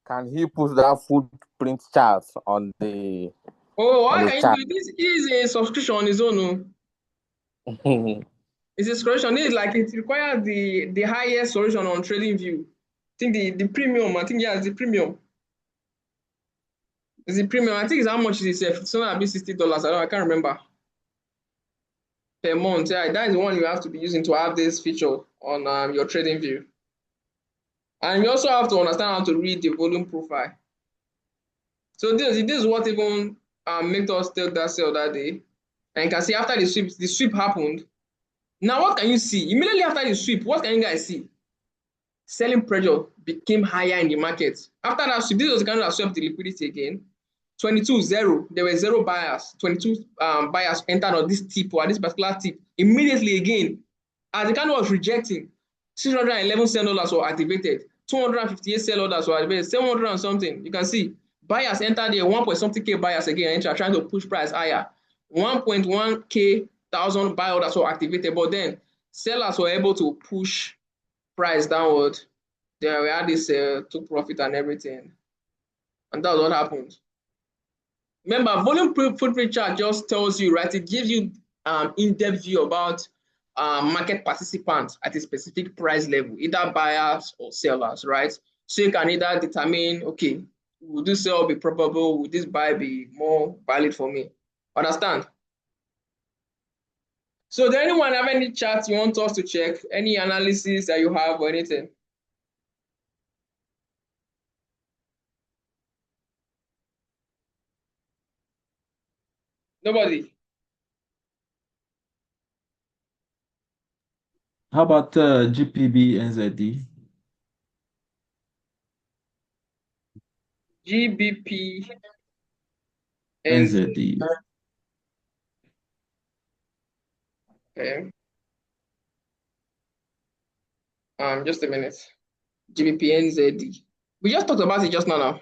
can he put that footprint chart on the why can chart? you do this? Is a subscription on his own. It's a solution. It's like it requires the highest solution on TradingView. I think the premium. I think yeah, it's the premium. It's the premium. I think it's how much is it? It's gonna be $60. I can't remember per month. Yeah, that is the one you have to be using to have this feature on your TradingView. And you also have to understand how to read the volume profile. So this is what even made us take that sale that day. And you can see after the sweep happened. Now what can you see? Immediately after the sweep, what can you guys see? Selling pressure became higher in the market. After that sweep, this was the kind of swept the liquidity again. 22.0, there were 0 buyers. 22 buyers entered on this tip or this particular tip. Immediately again, as the candle was rejecting, 611 sell orders were activated. 258 sell orders were activated. 700 and something. You can see buyers entered there. 1 point something K buyers again trying to push price higher. 1.1 K thousand buy orders were activated, but then sellers were able to push price downward. Then we had this took profit and everything, and that's what happened. Remember, volume footprint chart just tells you, right? It gives you in-depth view about market participants at a specific price level, either buyers or sellers, right? So you can either determine, okay, will this sell be probable? Will this buy be more valid for me? Understand? So does anyone have any charts you want us to check? Any analysis that you have or anything? Nobody? How about GPB NZD? GBP NZD. Okay. Just a minute. GBP NZD. We just talked about it just now.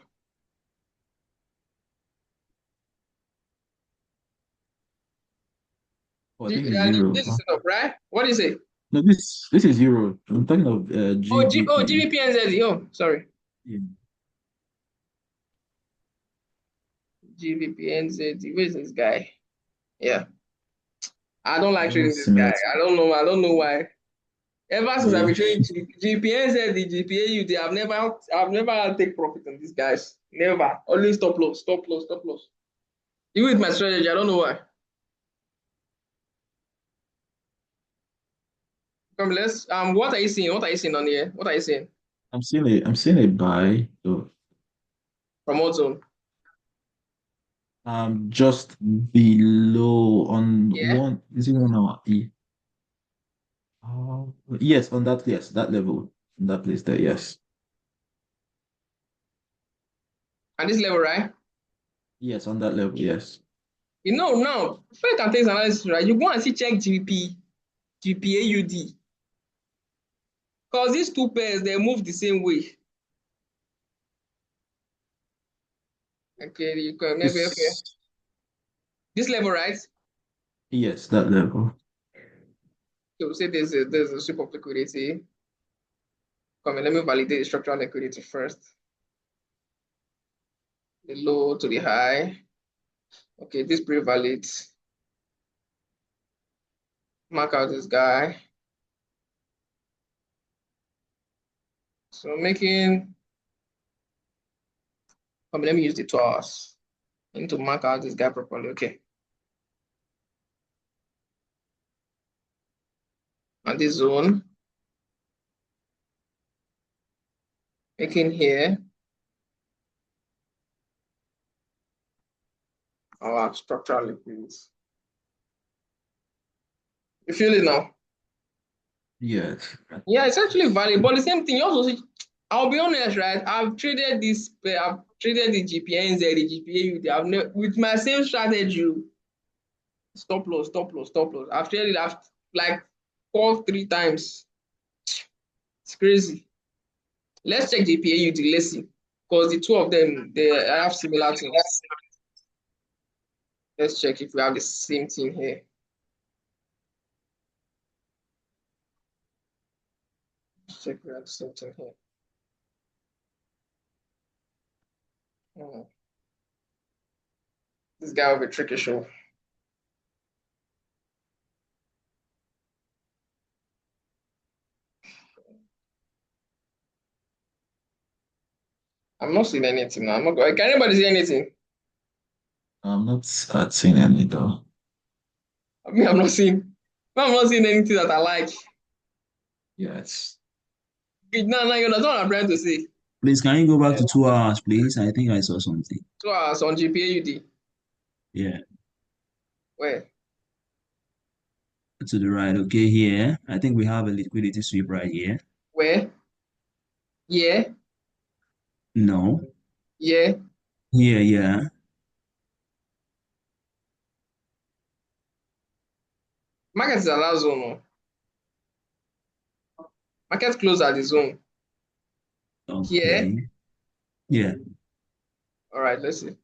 Oh, I think it's euro. This is up, right? What is it? No, this is euro. I'm talking of GBP. GBP NZD. Oh, sorry. Yeah. GBP NZD. Where is this guy? Yeah. I don't like trading this guy. I don't know why. Ever since I've been trading GBP NZD, GBP I've never take profit on these guys. Never. Always stop loss, stop loss, stop loss. Even with my strategy, I don't know why. Come, let's what are you seeing? What are you seeing on here? What are you seeing? I'm seeing a buy. So from what zone? Just below on one. Is it 1 hour? Yes, on that. Yes, that level, that place there. Yes. At this level, right? Yes, on that level. Yes. You know now, before you can take analysis, right? You go and see check GBP, GPAUD. Because these two pairs, they move the same way. Okay, you can maybe okay. This level, right? Yes, that level. So we'll say there's a sweep of liquidity. Come on, let me validate the structural liquidity first. The low to the high. Okay, this pretty valid. Mark out this guy. So making, let me use the 2 hours. I need to mark out this guy properly. Okay. And this zone. Making here. Our structural liquidity. You feel it now? Yes. Yeah, it's actually valid. But the same thing, you also see, I'll be honest, right? I've traded this pair, I've traded the GPNZ, the GPAUD. I've never, with my same strategy, stop loss, stop loss, stop loss. I've traded it after like 3 times. It's crazy. Let's check GPAUD. Let's see, because the two of them they have similar things. Let's check if we have the same thing here. Let's check if we have the same thing here. This guy will be tricky show. I'm not seeing anything now. I'm not. Can anybody see anything? I'm not seeing any though. I mean, I'm not seeing anything that I like. Yes. No, you know, that's what I'm trying to say. Please, can you go back to 2 hours, please? I think I saw something. 2 hours on GPAUD. Yeah. Where? To the right. Okay, here. I think we have a liquidity sweep right here. Where? Yeah. No. Yeah. Here, yeah. Market is another zone. No? Market close at the zone. Okay. Here. Yeah. All right, let's see.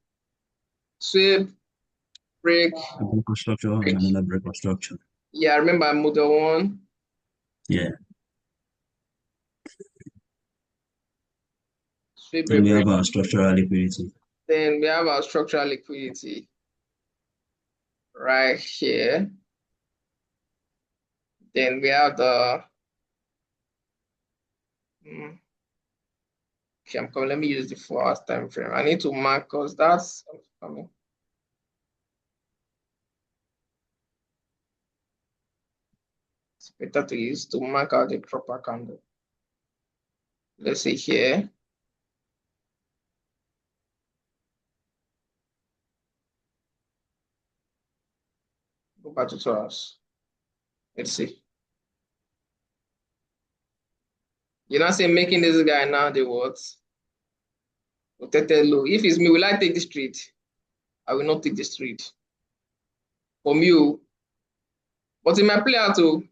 Sweep, break. A break of structure and another break of structure. Yeah, I remember model 1. Yeah. Sweep, And break, we break. have our structural liquidity. Then we have our structural liquidity right here. Then we have the okay, I'm coming. Let me use the 4 hours time frame. I need to mark because that's coming. It's better to use to mark out the proper candle. Let's see here. Go back to 2 hours. Let's see. You're not saying making this guy now the what? Protected low. If it's me, will I take this trade? I will not take this trade. From you. But in my player too.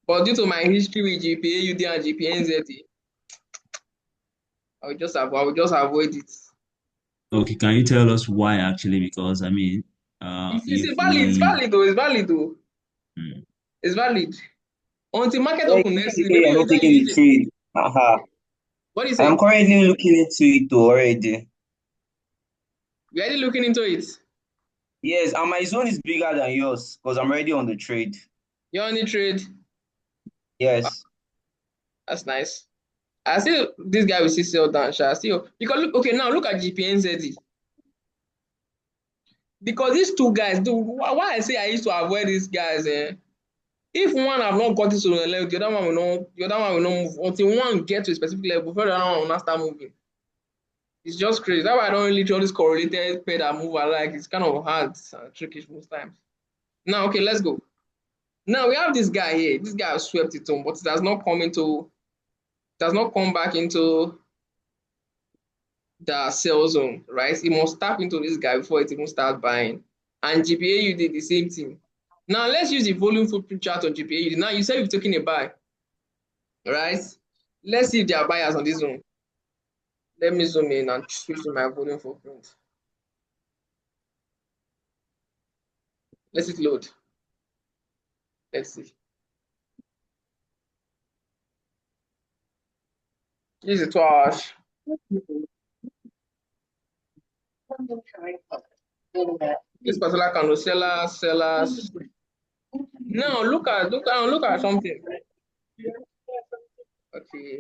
But due to my history with GPAUD and GPNZ, I will just avoid it. Okay, can you tell us why actually? Because I mean, it's valid though. It's valid though. It's valid. Until market open next week. You're not taking the trade. What do you say? I'm currently looking into it already. You're already looking into it? Yes, and my zone is bigger than yours because I'm already on the trade. You're on the trade? Yes. That's nice. I see this guy will see sell down. I see because look, okay, now look at GPNZ. Because these two guys, why I say I used to avoid these guys, if one have not got to the level, the other one will not move until one gets to a specific level before the other one will not start moving. It's just crazy. That's why I don't really draw this correlated pair that move alike. It's kind of hard and tricky most times. Now, okay, let's go. Now we have this guy here. This guy has swept it on, but it does not come back into the sell zone, right? It must tap into this guy before it even starts buying. And GPAUD did the same thing. Now let's use the volume footprint chart on GPAUD. Now you said you've taken a buy, right? Let's see if there are buyers on this zone. Let me zoom in and switch to my volume footprint. Let's hit load. Let's see. This is 2 hours. This particular candle, sellers. Now look at something. Okay.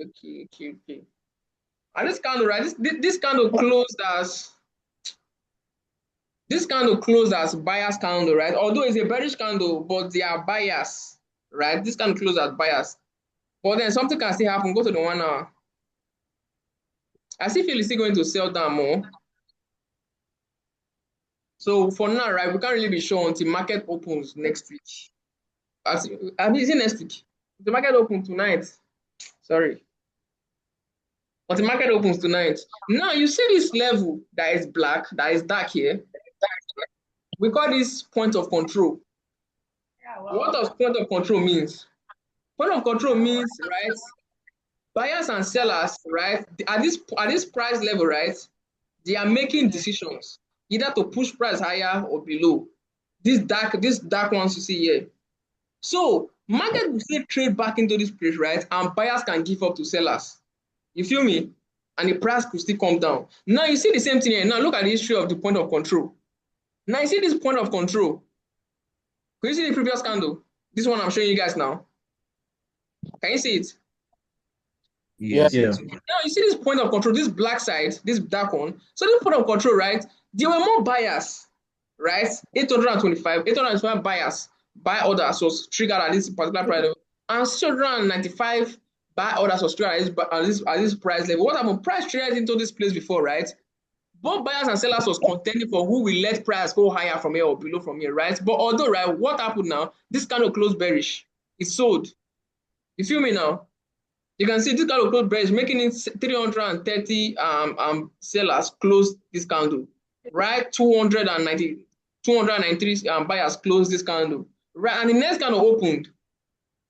And this candle, right? This candle closed as buyers candle, right? Although it's a bearish candle, but they are buyers, right? This candle closed as buyers. But then something can still happen. Go to the 1 hour. I still feel it's still going to sell down more. So for now, right, we can't really be sure until market opens next week. Is it next week? The market open tonight. Sorry. But the market opens tonight. Now you see this level that is black, that is dark here. We call this point of control. What does point of control means? Point of control means, right, buyers and sellers, right, at this price level, right, they are making decisions either to push price higher or below. This dark ones you see here. So market will still trade back into this place, right? And buyers can give up to sellers. You feel me? And the price could still come down. Now you see the same thing here. Now look at the history of the point of control. Now you see this point of control. Can you see the previous candle? This one I'm showing you guys now. Can you see it? Yes. Yeah. Now you see this point of control, this black side, this dark one. So this point of control, right? There were more buyers, right? 825 buyers. Buy orders was triggered at this particular price level, and 695 buy orders was triggered at this price level. What happened? Price traded into this place before, right? Both buyers and sellers was contending for who will let price go higher from here or below from here, right? But although, right, what happened now? This kind of closed bearish. It sold. You feel me now? You can see this kind of close bearish, making it 330 sellers close this candle, right? 293 buyers close this candle, right? And the next candle opened.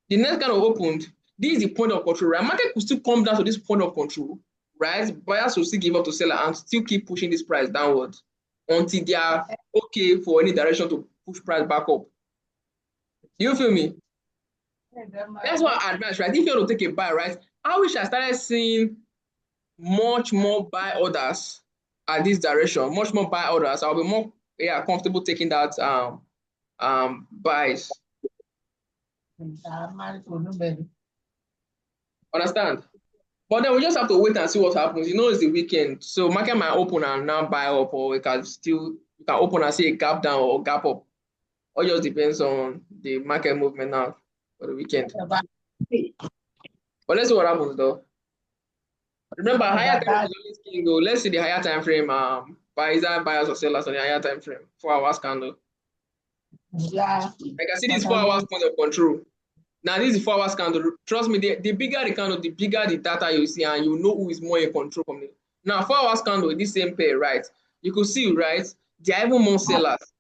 The next candle opened. This is the point of control, right? Market could still come down to this point of control, right? Buyers will still give up to seller and still keep pushing this price downward until they are okay for any direction to push price back up. You feel me? That's what I advise, right? If you want to take a buy, right? I wish I started seeing much more buy orders at this direction, much more buy orders. I'll be more comfortable taking that buys. Understand? But then we just have to wait and see what happens. You know, it's the weekend, so market might open and now buy up, or it can open and see a gap down or gap up. All just depends on the market movement now for the weekend. But let's see what happens though. Remember, higher time frame is always king though. Let's see the higher time frame. Buyers or sellers on the higher time frame. 4 hours candle. Yeah. I can see this 4 hours point of control. Now this is 4 hours candle. Trust me, the bigger the candle, the bigger the data you see, and you know who is more in control from it. Now 4 hours candle with this same pair, right? You could see, right? There are even more sellers.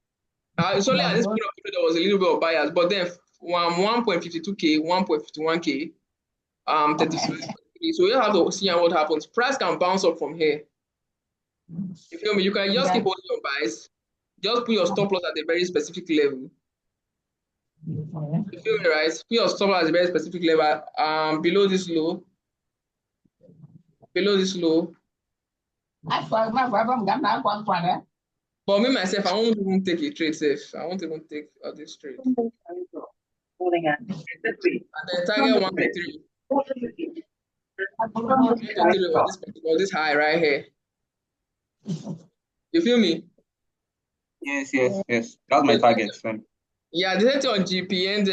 It's only at this point of there was a little bit of buyers, but then 1.52k, 1.51k, 35. So you have to see what happens. Price can bounce up from here. You feel me? You can just keep holding your buys. Just put your stop loss at a very specific level. You feel me, right? Put your stop loss at a very specific level. Below this low. Below this low. But me myself, I won't even take a trade safe. I won't even take this trade. And then target 1.3. This high right here. You feel me? Yes. That's my target. Yeah, they said on GPN.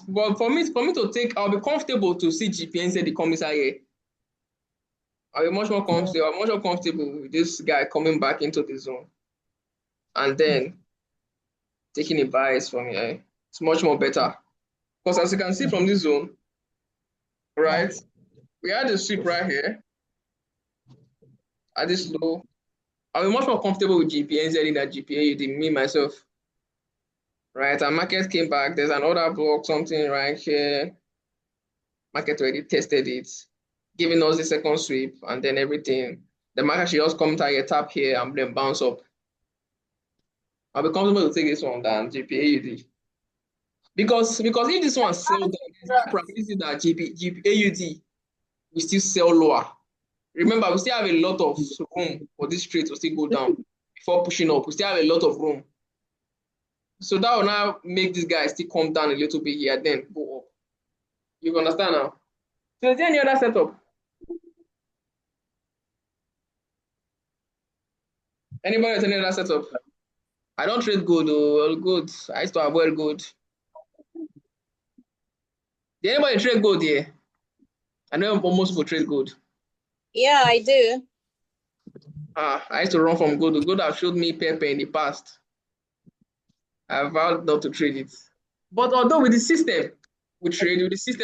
But for me to take, I'll be comfortable to see GPN say the commissar here. I'll be much more comfortable with this guy coming back into the zone. And then taking a bias from here. It's much more better. Because as you can see from this zone, right? We had a sweep right here. At this low. I'll be much more comfortable with GPNZ than GPAUD, me myself. Right, and market came back. There's another block, something right here. Market already tested it, giving us the second sweep, and then everything. The market should just come target tap here and then bounce up. I'll be comfortable to take this one than GPAUD. Because if this one sells down, there's probability that GPAUD will still sell lower. Remember, we still have a lot of room for this trade to still go down before pushing up. We still have a lot of room. So that will now make this guy still come down a little bit here, then go up. You understand now? So is there any other setup? Anybody with any other setup? I don't trade gold though. Gold. I used to avoid gold. Did anybody trade gold here? I know almost people trade gold. Yeah, I do. I used to run from gold. Gold have showed me pepper in the past. I vowed not to trade it. But although with the system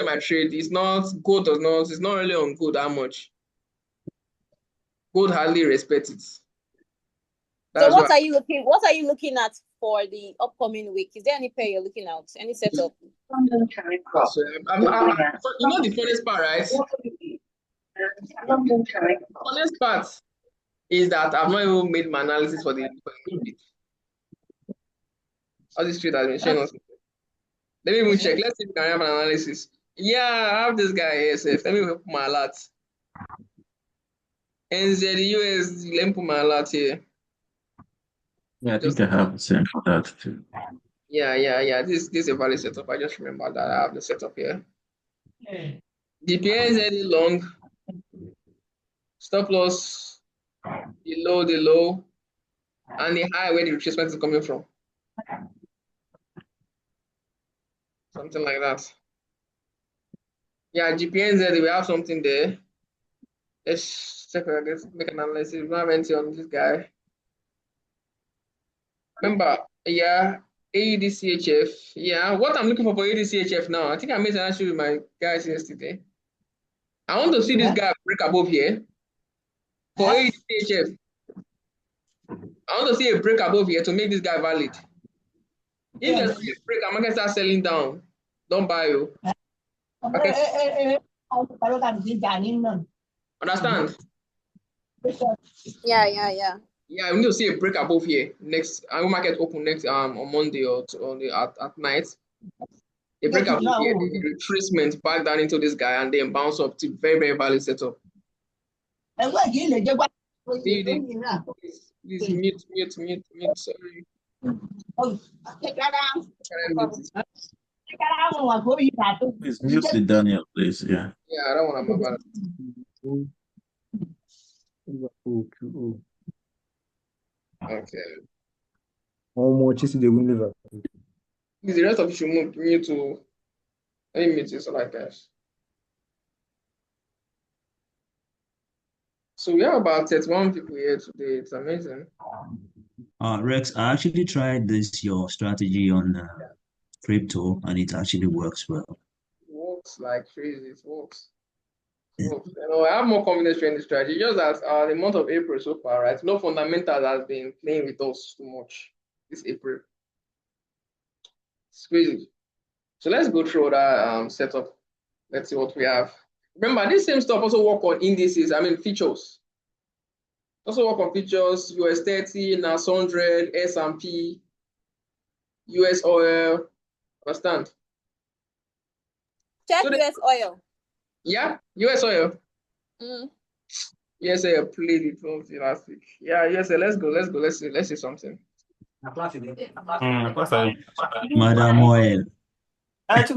I trade, it's not really on gold that much. Gold hardly respects it. So what are you looking at for the upcoming week? Is there any pair you're looking at? Any setup? So, you know the funniest part, right? The funniest part is that I've not even made my analysis for the week. All this trade has been showing us. Let me even check. Let's see if we can have an analysis. Yeah, I have this guy here. Safe. Let me put my alert. NZUS, let me put my alert here. Yeah, I think I have the same for that too. Yeah. This is a valid setup. I just remember that I have the setup here. The PNZ long, stop loss, the low, and the high where the retracement is coming from. Something like that. Yeah, GPNZ, we have something there. Let's check it. Let's make an analysis. We don't have anything on this guy. Remember, yeah, AUDCHF. Yeah, what I'm looking for AUDCHF now, I think I made an issue with my guys yesterday. I want to see this guy break above here. For AUDCHF, I want to see a break above here to make this guy valid. If there's a break, I'm gonna start selling down. Don't buy you. Okay. Understand? Yeah. Yeah, we need to see a break above here next. I will market open next on Monday or at night. A break above here, the retracement back down into this guy and then bounce up to very, very valid setup. Please mute. Sorry. Please mute the Daniel, please. Yeah. Yeah, I don't want to move Okay. How much is the win Liverpool? Please, the rest of you should move me to any meetings like that. So we have about 31 people here today. It's amazing. Rex, I actually tried your strategy on crypto, and it actually works well. It works like crazy. It works. I have more confidence in the strategy. Just that the month of April so far, right? No fundamentals has been playing with us too much this April. It's crazy. So let's go through that setup. Let's see what we have. Remember, this same stuff also work on indices. Features. Also work on features. US 30, NAS 100, S&P, US oil. Understand? Check US oil. Yeah, US oil. Yes, I played it last week. Yeah, yes, let's go. Let's see something. Madam Oil. Yes,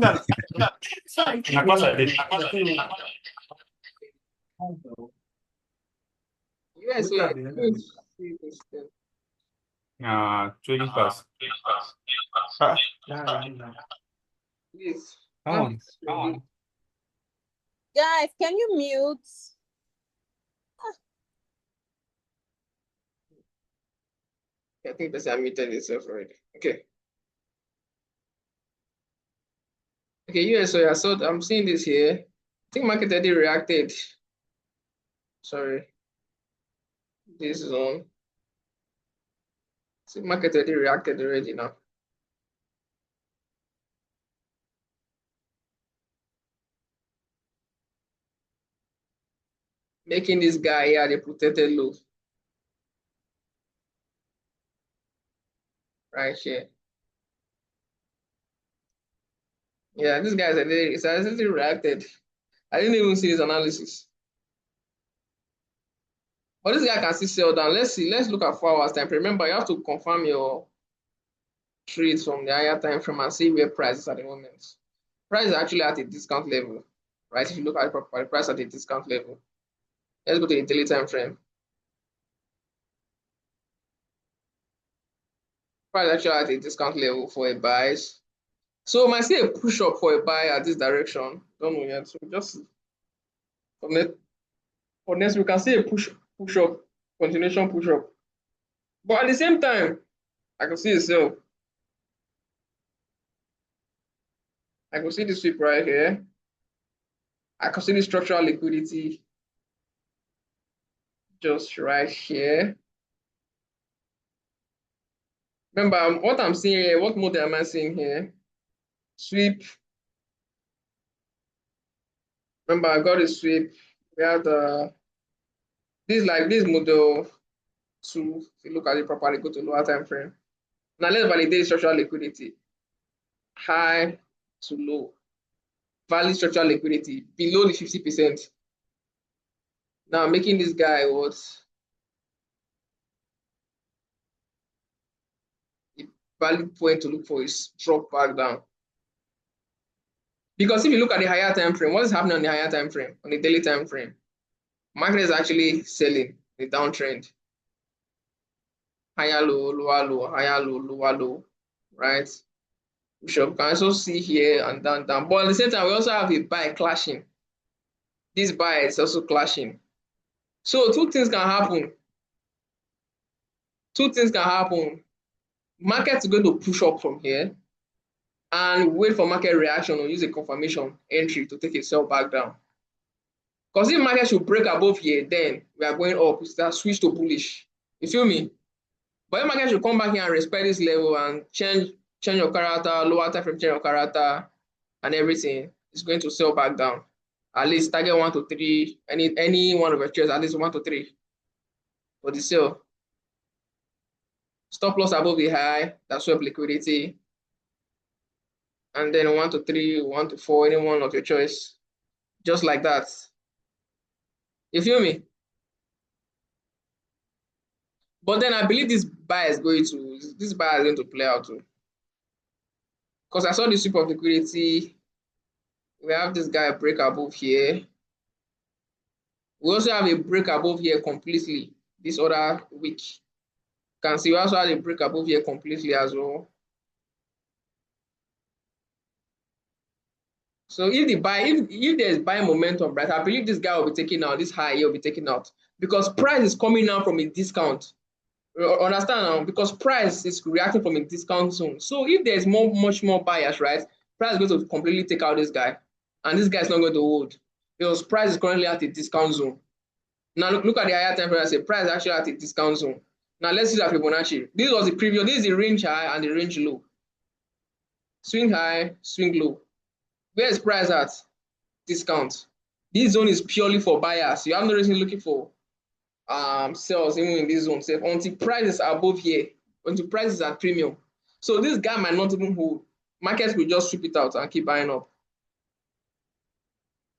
trading class. Please. Come on. Guys, can you mute? I think that's muted itself already. Okay. Okay, US oil. So I'm seeing this here. I think market already reacted. Sorry. This is on. See, market already reacted already now. Making this guy here the protected low. Right here. Yeah, this guy's already reacted. I didn't even see his analysis. But this guy can still sell down. Let's see. Let's look at 4 hours time. Remember, you have to confirm your trades from the higher time frame and see where price is at the moment. Price is actually at a discount level, right? If you look at it properly, price at a discount level. Let's go to the daily time frame. Price actually at a discount level for a buys. So I might see a push up for a buy at this direction. Don't know yet. So just for next we can see a push up, continuation push up. But at the same time, I can see a sell. I can see the sweep right here. I can see the structural liquidity just right here. Remember what I'm seeing here, what model am I seeing here? Sweep. Remember, I got a sweep. We have this model 2. If you look at it properly, go to lower time frame. Now let's validate structural liquidity. High to low. Valid structural liquidity below the 50%. Now making this guy what? The valid point to look for is drop back down. Because if you look at the higher time frame, what is happening on the higher time frame, on the daily time frame? Market is actually selling the downtrend. Higher low, lower low, higher low, lower low, right? We can also see here and down. But at the same time, we also have a buy clashing. This buy is also clashing. So two things can happen. Market is going to push up from here and wait for market reaction or use a confirmation entry to take a sell back down. Because if market should break above here, then we are going up. It's that switch to bullish. You feel me? But if market should come back here and respect this level and change your character, lower time frame, change your character, and everything, it's going to sell back down. At least target 1 to 3, any one of your trades, at least 1 to 3 for the sell. Stop loss above the high, that's swap liquidity. And then 1 to 3, 1 to 4, any one of your choice. Just like that. You feel me? But then I believe this buy is going to play out too. Because I saw the sweep of liquidity. We have this guy break above here. We also have a break above here completely this other week. You can see we also have a break above here completely as well. So if there's buying momentum, right, I believe this guy will be taking out, this high here will be taken out because price is coming now from a discount. Understand now? Because price is reacting from a discount zone. So if there's much more buyers, right, price is going to completely take out this guy, and this guy is not going to hold because price is currently at a discount zone. Now look at the higher time frame. I say price is actually at a discount zone. Now let's see that Fibonacci. This was the previous. This is the range high and the range low. Swing high, swing low. Where is price at? Discount. This zone is purely for buyers. You have no reason looking for sales even in this zone. Until price is above here, until price is at premium. So this guy might not even hold. Markets will just sweep it out and keep buying up.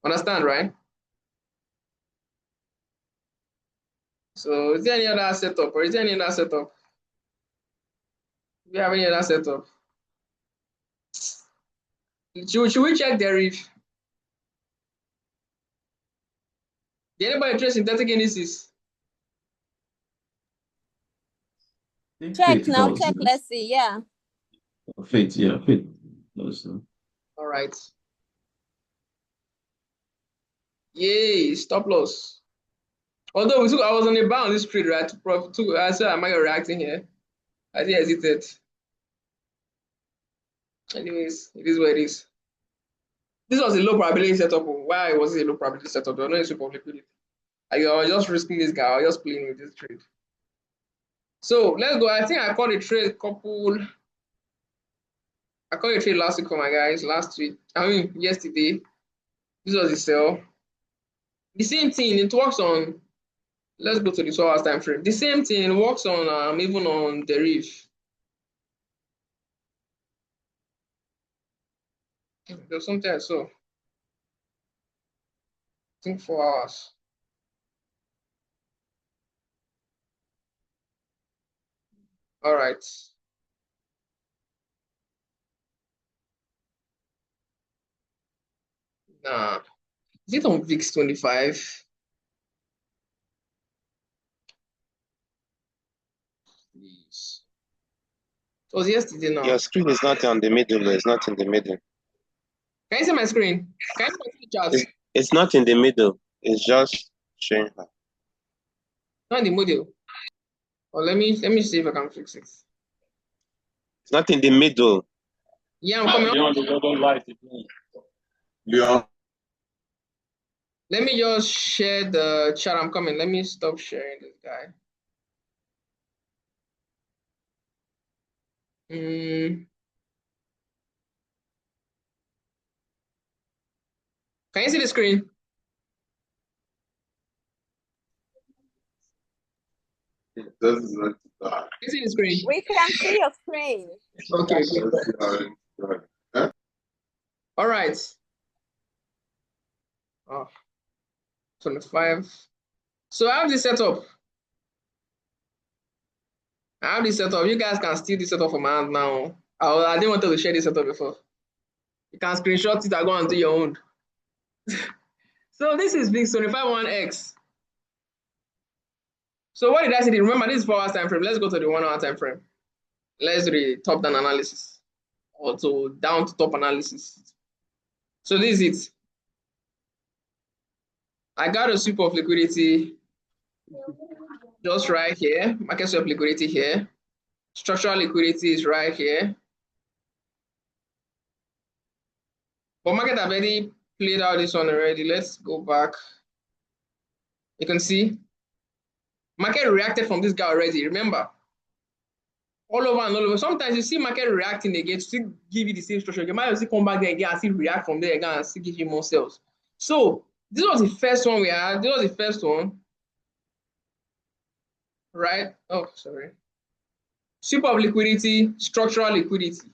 Understand, right? So is there any other setup or is there any other setup? Do we have any other setup? Should we check the reef? Did anybody trade synthetic indices? Check now, check, let's see, yeah. Faith. All right. Yay, stop loss. Although I was on a buy on this trade, right? I said, am I reacting here? I didn't hesitate. Anyways, it is what it is. This was a low probability setup. Why was it a low probability setup? There was no issue of liquidity. I was just risking this guy. I was just playing with this trade. So let's go. I think I caught a trade I caught a trade last week for my guys. Yesterday. This was the sell. The same thing. It works on. Let's go to the 2 hours time frame. The same thing works on even on the reef. There's something I saw. I think 4 hours. All right. Nah. Is it on VIX 25? Please. It was yesterday now. Your screen is not on the middle. It's not in the middle. Can you see my screen? Can you see the chart? It's not in the middle. It's just showing her. Not in the middle. Well, let me see if I can fix it. It's not in the middle. Yeah, I'm coming up. Don't light it. Yeah. Let me just share the chat. I'm coming. Let me stop sharing this guy. Can you see the screen? This is not Can you see the screen? We can see your screen. Okay. Huh? All right. 25. So I have this setup. You guys can steal this setup from my hand now. I didn't want to share this setup before. You can screenshot it and go and do your own. So this is big 25-1x. So what did I say? Remember, this is 4 hours time frame. Let's go to the 1 hour time frame. Let's do the top-down analysis, or to down to top analysis. So this is it. I got a sweep of liquidity just right here. Market swap liquidity here. Structural liquidity is right here. But market have already played out this one already. Let's go back. You can see market reacted from this guy already. Remember, all over and all over. Sometimes you see market reacting again to still give you the same structure. You might still come back there again and still react from there again and still give you more sales. So this was the first one we had. This was the first one, right? Oh, sorry. Sweep of liquidity, structural liquidity.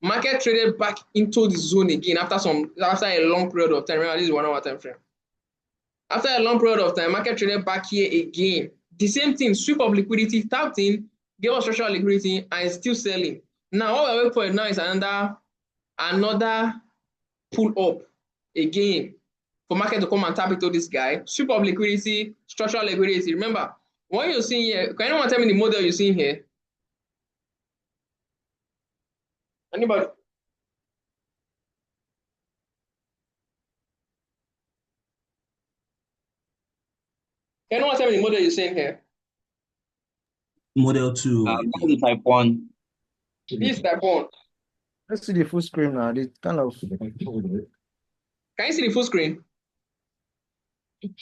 Market traded back into the zone again after a long period of time. Remember, this is 1 hour time frame. After a long period of time, market traded back here again. The same thing, sweep of liquidity, tapped in, gave us structural liquidity, and is still selling. Now, what we're waiting for now is another pull up again for market to come and tap into this guy. Sweep of liquidity, structural liquidity. Remember, what you're seeing here, can anyone tell me the model you're seeing here? Anybody? Can anyone tell me the model you're seeing here? Model 2. This is type 1. This is type 1. Let's see the full screen now. It's kind of. Can you see the full screen? This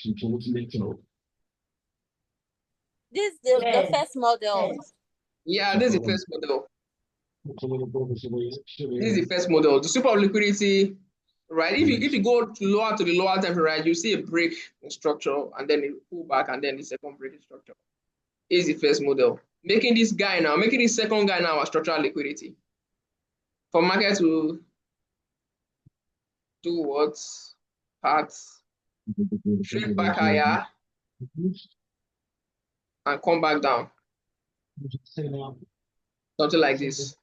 is the first model. Yeah, this is the first model. This is the first model. The sweep of liquidity, right? If you go lower to the lower time frame, right, you see a break in structure and then it pull back and then the second break in structure. Is the first model. Making this second guy now a structural liquidity. For market to do what? Parts, trade back higher and come back down. Something like this.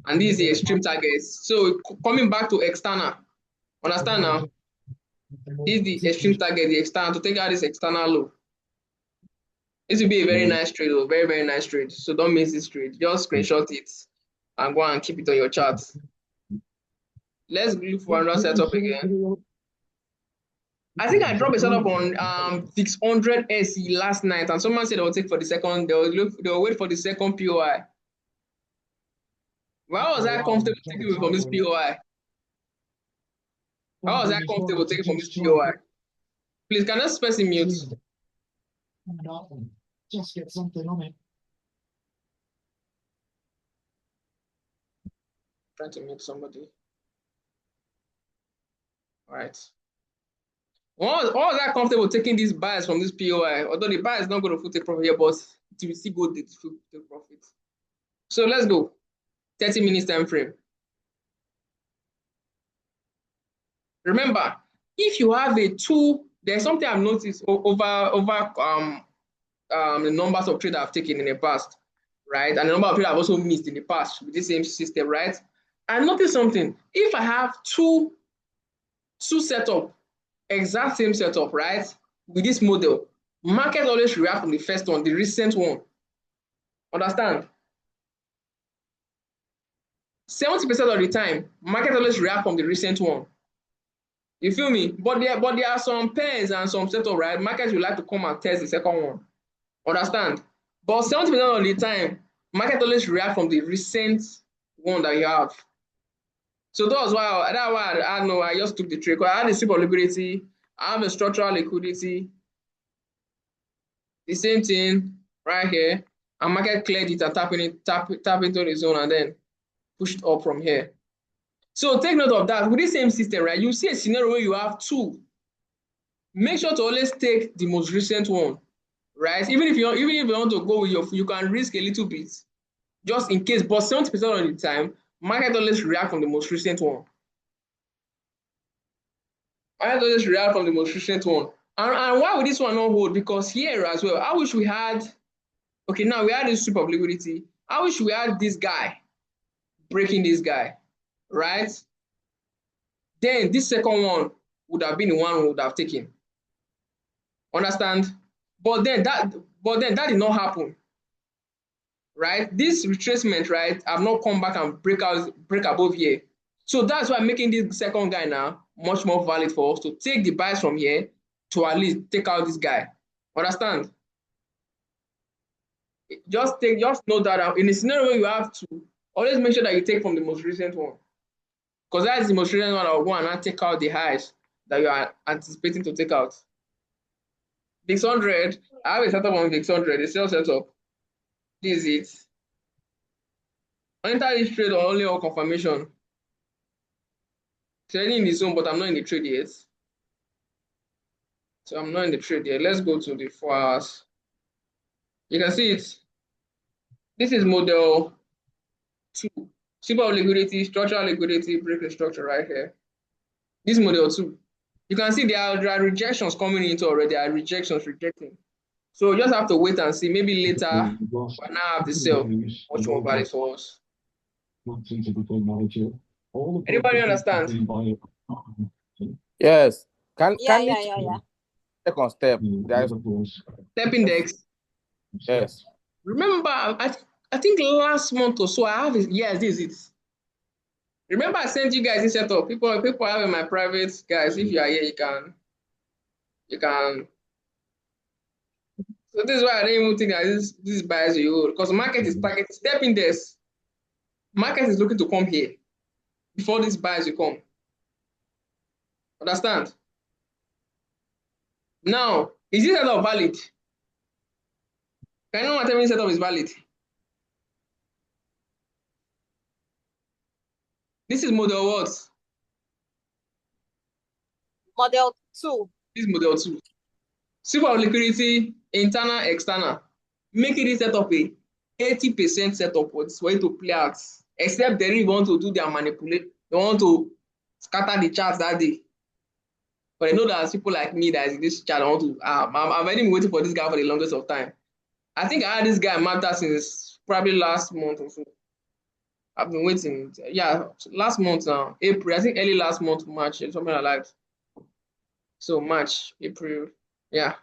And this is the extreme targets. So coming back to external. Understand now? This is the extreme target, the external, to take out this external low. This will be a very nice trade, though. Very, very nice trade. So don't miss this trade. Just screenshot it and go and keep it on your chart. Let's look for another setup again. I think I dropped a setup on 600 SE last night, and someone said they'll wait for the second POI. Why was I comfortable taking it from this POI? How was I comfortable taking from this POI? Please, can I space in mute? Just get something on it. Trying to mute somebody. All right. Why was I comfortable taking these buys from this POI? Although the buy is not going to take profit here, but it will still go to profit. So let's go. 30 minutes time frame. Remember, if you have a two, there's something I've noticed over the numbers of trades I've taken in the past, right? And the number of trades I've also missed in the past with the same system, right? I noticed something. If I have two setup, exact same setup, right? With this model, market always react on the first one, the recent one. Understand? 70% of the time, market always react from the recent one. You feel me? But there are some pairs and some setup, right? Markets will like to come and test the second one. Understand? But 70% of the time, market always react from the recent one that you have. So that's why I just took the trade. I had a sweep of liquidity I have a structural liquidity. The same thing right here. And market cleared it and tap into the zone and then pushed up from here. So take note of that. With the same system, right? You see a scenario where you have two. Make sure to always take the most recent one, right? Even if you want to go with you can risk a little bit, just in case. But 70% of the time, market always react from the most recent one. Market always react from the most recent one. And why would this one not hold? Because here as well, I wish we had. Okay, now we had this strip of liquidity. I wish we had this guy breaking this guy, right? Then this second one would have been the one we would have taken. Understand? But then that did not happen, right? This retracement, right, have not come back and break above here. So that's why I'm making this second guy now much more valid for us to take the buys from here to at least take out this guy. Understand? Just know that in a scenario where you have to, always make sure that you take from the most recent one. Because that is the most recent one that will go and take out the highs that you are anticipating to take out. VIX 100, I have a setup on VIX 100, a sell setup. This is it. I enter this trade only on confirmation. Trading in the zone, but I'm not in the trade yet. So I'm not in the trade yet. Let's go to the 4 hours. You can see it. This is model 2. Super liquidity, structural liquidity, breaking structure right here. This model 2. You can see there are rejections coming into already. There are rejections rejecting. So you just have to wait and see. Maybe later, we'll now have the sell much more valid for us. Anybody understand? Yes. Can Yeah. second step? Step index. Yes. Remember, I think last month or so I have it. Yes, this is it. Remember, I sent you guys this setup. People have in my private guys. If you are here, you can. So this is why I don't even think that this buys you because market is targeting step index. Market is looking to come here before this buys you come. Understand? Now, is this setup valid? Can anyone tell me setup is valid? This is model what? Model 2. This is model 2. Super liquidity, internal, external. Making this setup a 80% setup for it to play out. Except they really want to do their manipulate. They want to scatter the charts that day. But I know that people like me that is in this chart want to. I've already been waiting for this guy for the longest of time. I think I had this guy mapped out since probably last month or so. I've been waiting. Yeah, last month now, April. I think early last month, March, something like that. So March, April, yeah.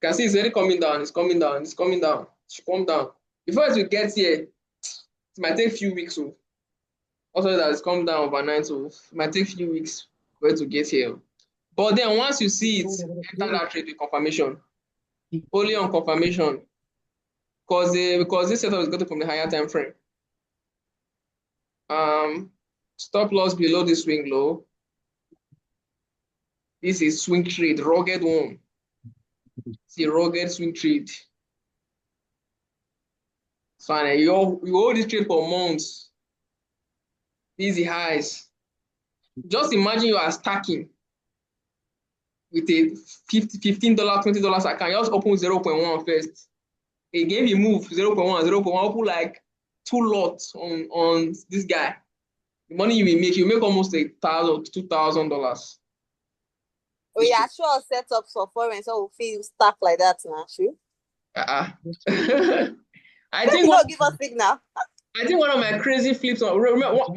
You can see it's already coming down. It's coming down. It's coming down. It should come down. Before it get here, it might take a few weeks. So also that it's come down overnight, so it might take a few weeks for it to get here. But then once you see it, enter that trade with confirmation. Only on confirmation. Because this setup is going to from the higher time frame. Stop loss below the swing low. This is swing trade, rugged one. See, rugged swing trade. Fine, you hold this trade for months. Easy highs. Just imagine you are stacking with a $15, $20 account. You just open 0.1 first. Again, you move 0.1, 0.1, open like 2 lots on this guy. The money you will make, you make almost $1,000, $2,000. We are sure setups for foreign, so we'll feel stuck like that now, sure. I think give us signal. I think one of my crazy flips on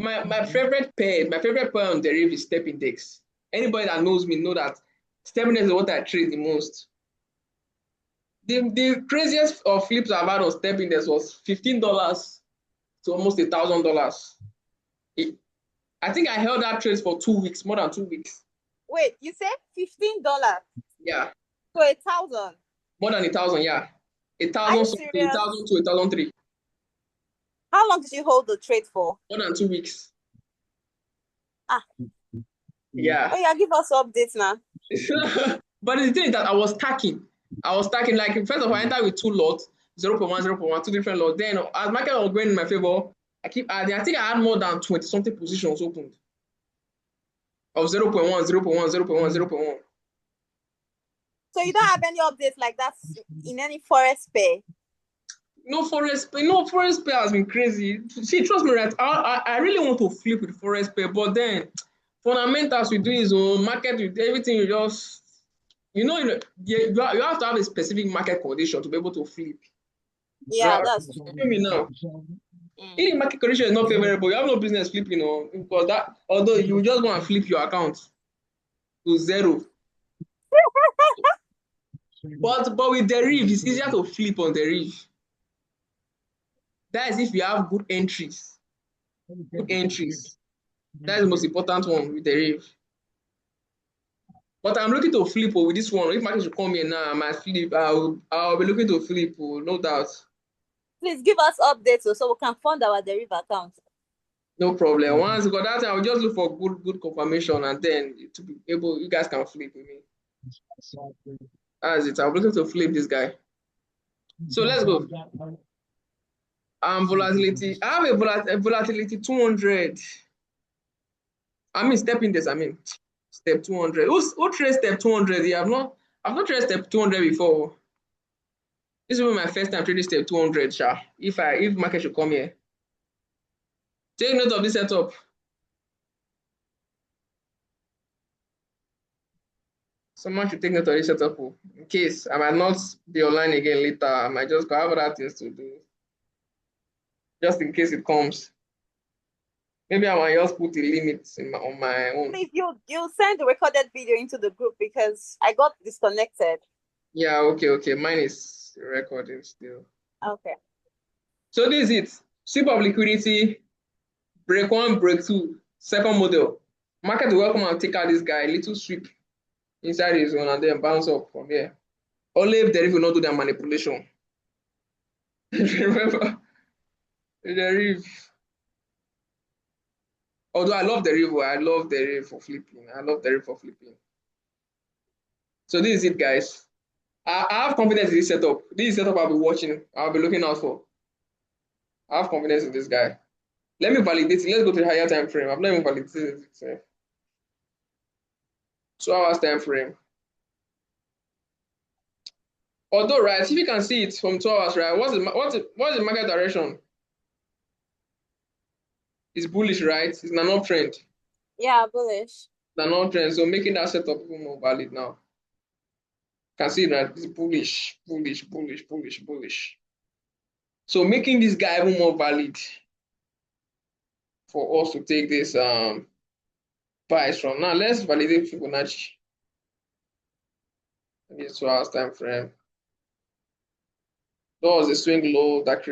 my favorite pair on derivative is step index. Anybody that knows me know that step index is what I trade the most. The craziest of flips I've had on step index was $15 to almost $1,000. I think I held that trade for 2 weeks, more than 2 weeks. Wait, you said $15? Yeah. So 1,000? More than 1,000, yeah. 1,000 something, 1,000 to 1,003. How long did you hold the trade for? More than 2 weeks. Yeah. Oh yeah, give us updates now. But the thing is that I was stacking. Like first of all, I entered with 2 lots, 0.1, 0.1, 2 different lots. Then as market was going in my favor, I keep adding. I think I had more than 20 something positions opened of 0.1, 0.1, 0.1, 0.1. So you don't have any updates like that in any forex pair? No, forex pair has been crazy. See, trust me, right? I really want to flip with forex pair, but then fundamentals we do is on market with everything. You have to have a specific market condition to be able to flip. Yeah, Right? that's true. Hear me now. If the market condition is not favorable, you have no business flipping, because that although you just want to flip your account to 0. But with deriv, it's easier to flip on deriv. That is if you have good entries. Good entries. That is the most important one with deriv. But I'm looking to flip with this one. If market should come here now, I might flip. I'll be looking to flip, no doubt. Please give us updates so we can fund our deriv account. No problem. Once you got that, I'll just look for good confirmation, and then to be able, you guys can flip with me. That's it. I'm looking to flip this guy. So let's go. Volatility. I have a volatility 200. Step index. Step 200. Who traced step 200? I've not traced step 200 before. This will be my first time trading step 200, sha. If market should come here. Take note of this setup. Someone should take note of this setup in case I might not be online again later. I might just go have other things to do. Just in case it comes. Maybe I might just put a limit on my own. Please, you send the recorded video into the group because I got disconnected. Yeah, okay. Mine is recording still. Okay. So this is it. Sweep of liquidity, break 1, break 2, second model. Market will welcome and take out this guy, little sweep inside his zone and then bounce up from here. Only if deriv will not do their manipulation. Remember, deriv. Although I love deriv for flipping. So this is it, guys. I have confidence in this setup. This is setup I'll be watching. I'll be looking out for. I have confidence in this guy. Let me validate it. Let's go to the higher time frame. I've not even validated it. 2 hours time frame. Although, right, if you can see it from 2 hours, right, what's the market direction? It's bullish, right? It's an uptrend. Yeah, bullish. It's an uptrend, so making that setup even more valid now. You can see that it's bullish. So making this guy even more valid for us to take this price from. Now let's validate Fibonacci. This 2 hours time frame. That was the swing low that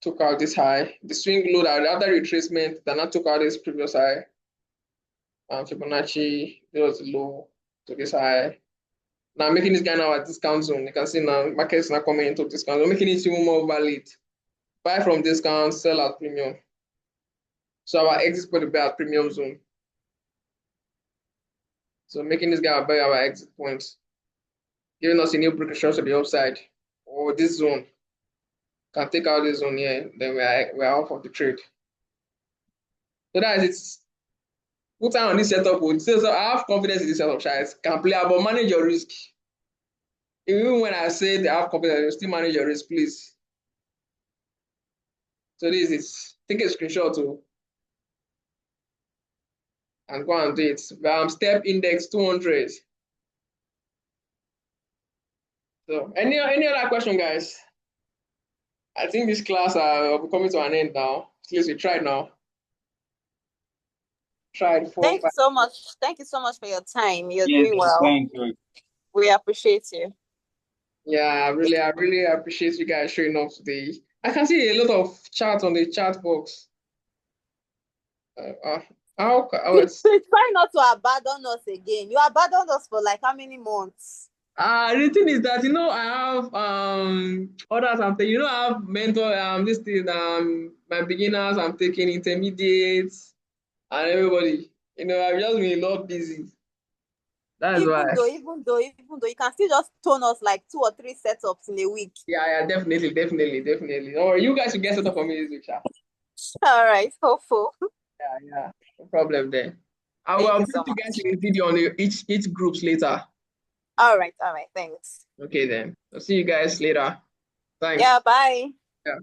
took out this high. The swing low that after retracement that not took out this previous high. And Fibonacci, there was low to this high. Now making this guy now at discount zone. You can see now market's not coming into discount. We're making it even more valid. Buy from discount, sell at premium. So our exit point will be at premium zone. So making this guy buy our exit points, giving us a new break to the upside or this zone. Can take out this zone here, then we're off of the trade. So that is it. Put time on this setup. So I have confidence in this setup, guys. Can play, but manage your risk. Even when I say I have confidence, you still manage your risk, please. So this is take a screenshot too. And go and do it. Step index 200. So any other question, guys? I think this class will be coming to an end now. At least we tried now. Thank you so much. Thank you so much for your time. You're doing well. Thank you. We appreciate you. Yeah, I really appreciate you guys showing up today. I can see a lot of chat on the chat box. Try not to abandon us again. You abandoned us for like how many months? The thing is that I have others I'm taking. I have mentor this thing my beginners I'm taking, intermediates, and everybody. I've just been a lot busy. That's why. Even though, you can still just tone us like 2 or 3 setups in a week. Yeah, definitely. Or you guys should get set up for me this week, Sha. All right, hopeful. Yeah, no problem there. I Thank will you put so you much. guys in a video on each groups later. All right, thanks. Okay then. I'll see you guys later. Thanks. Yeah, bye. Yeah.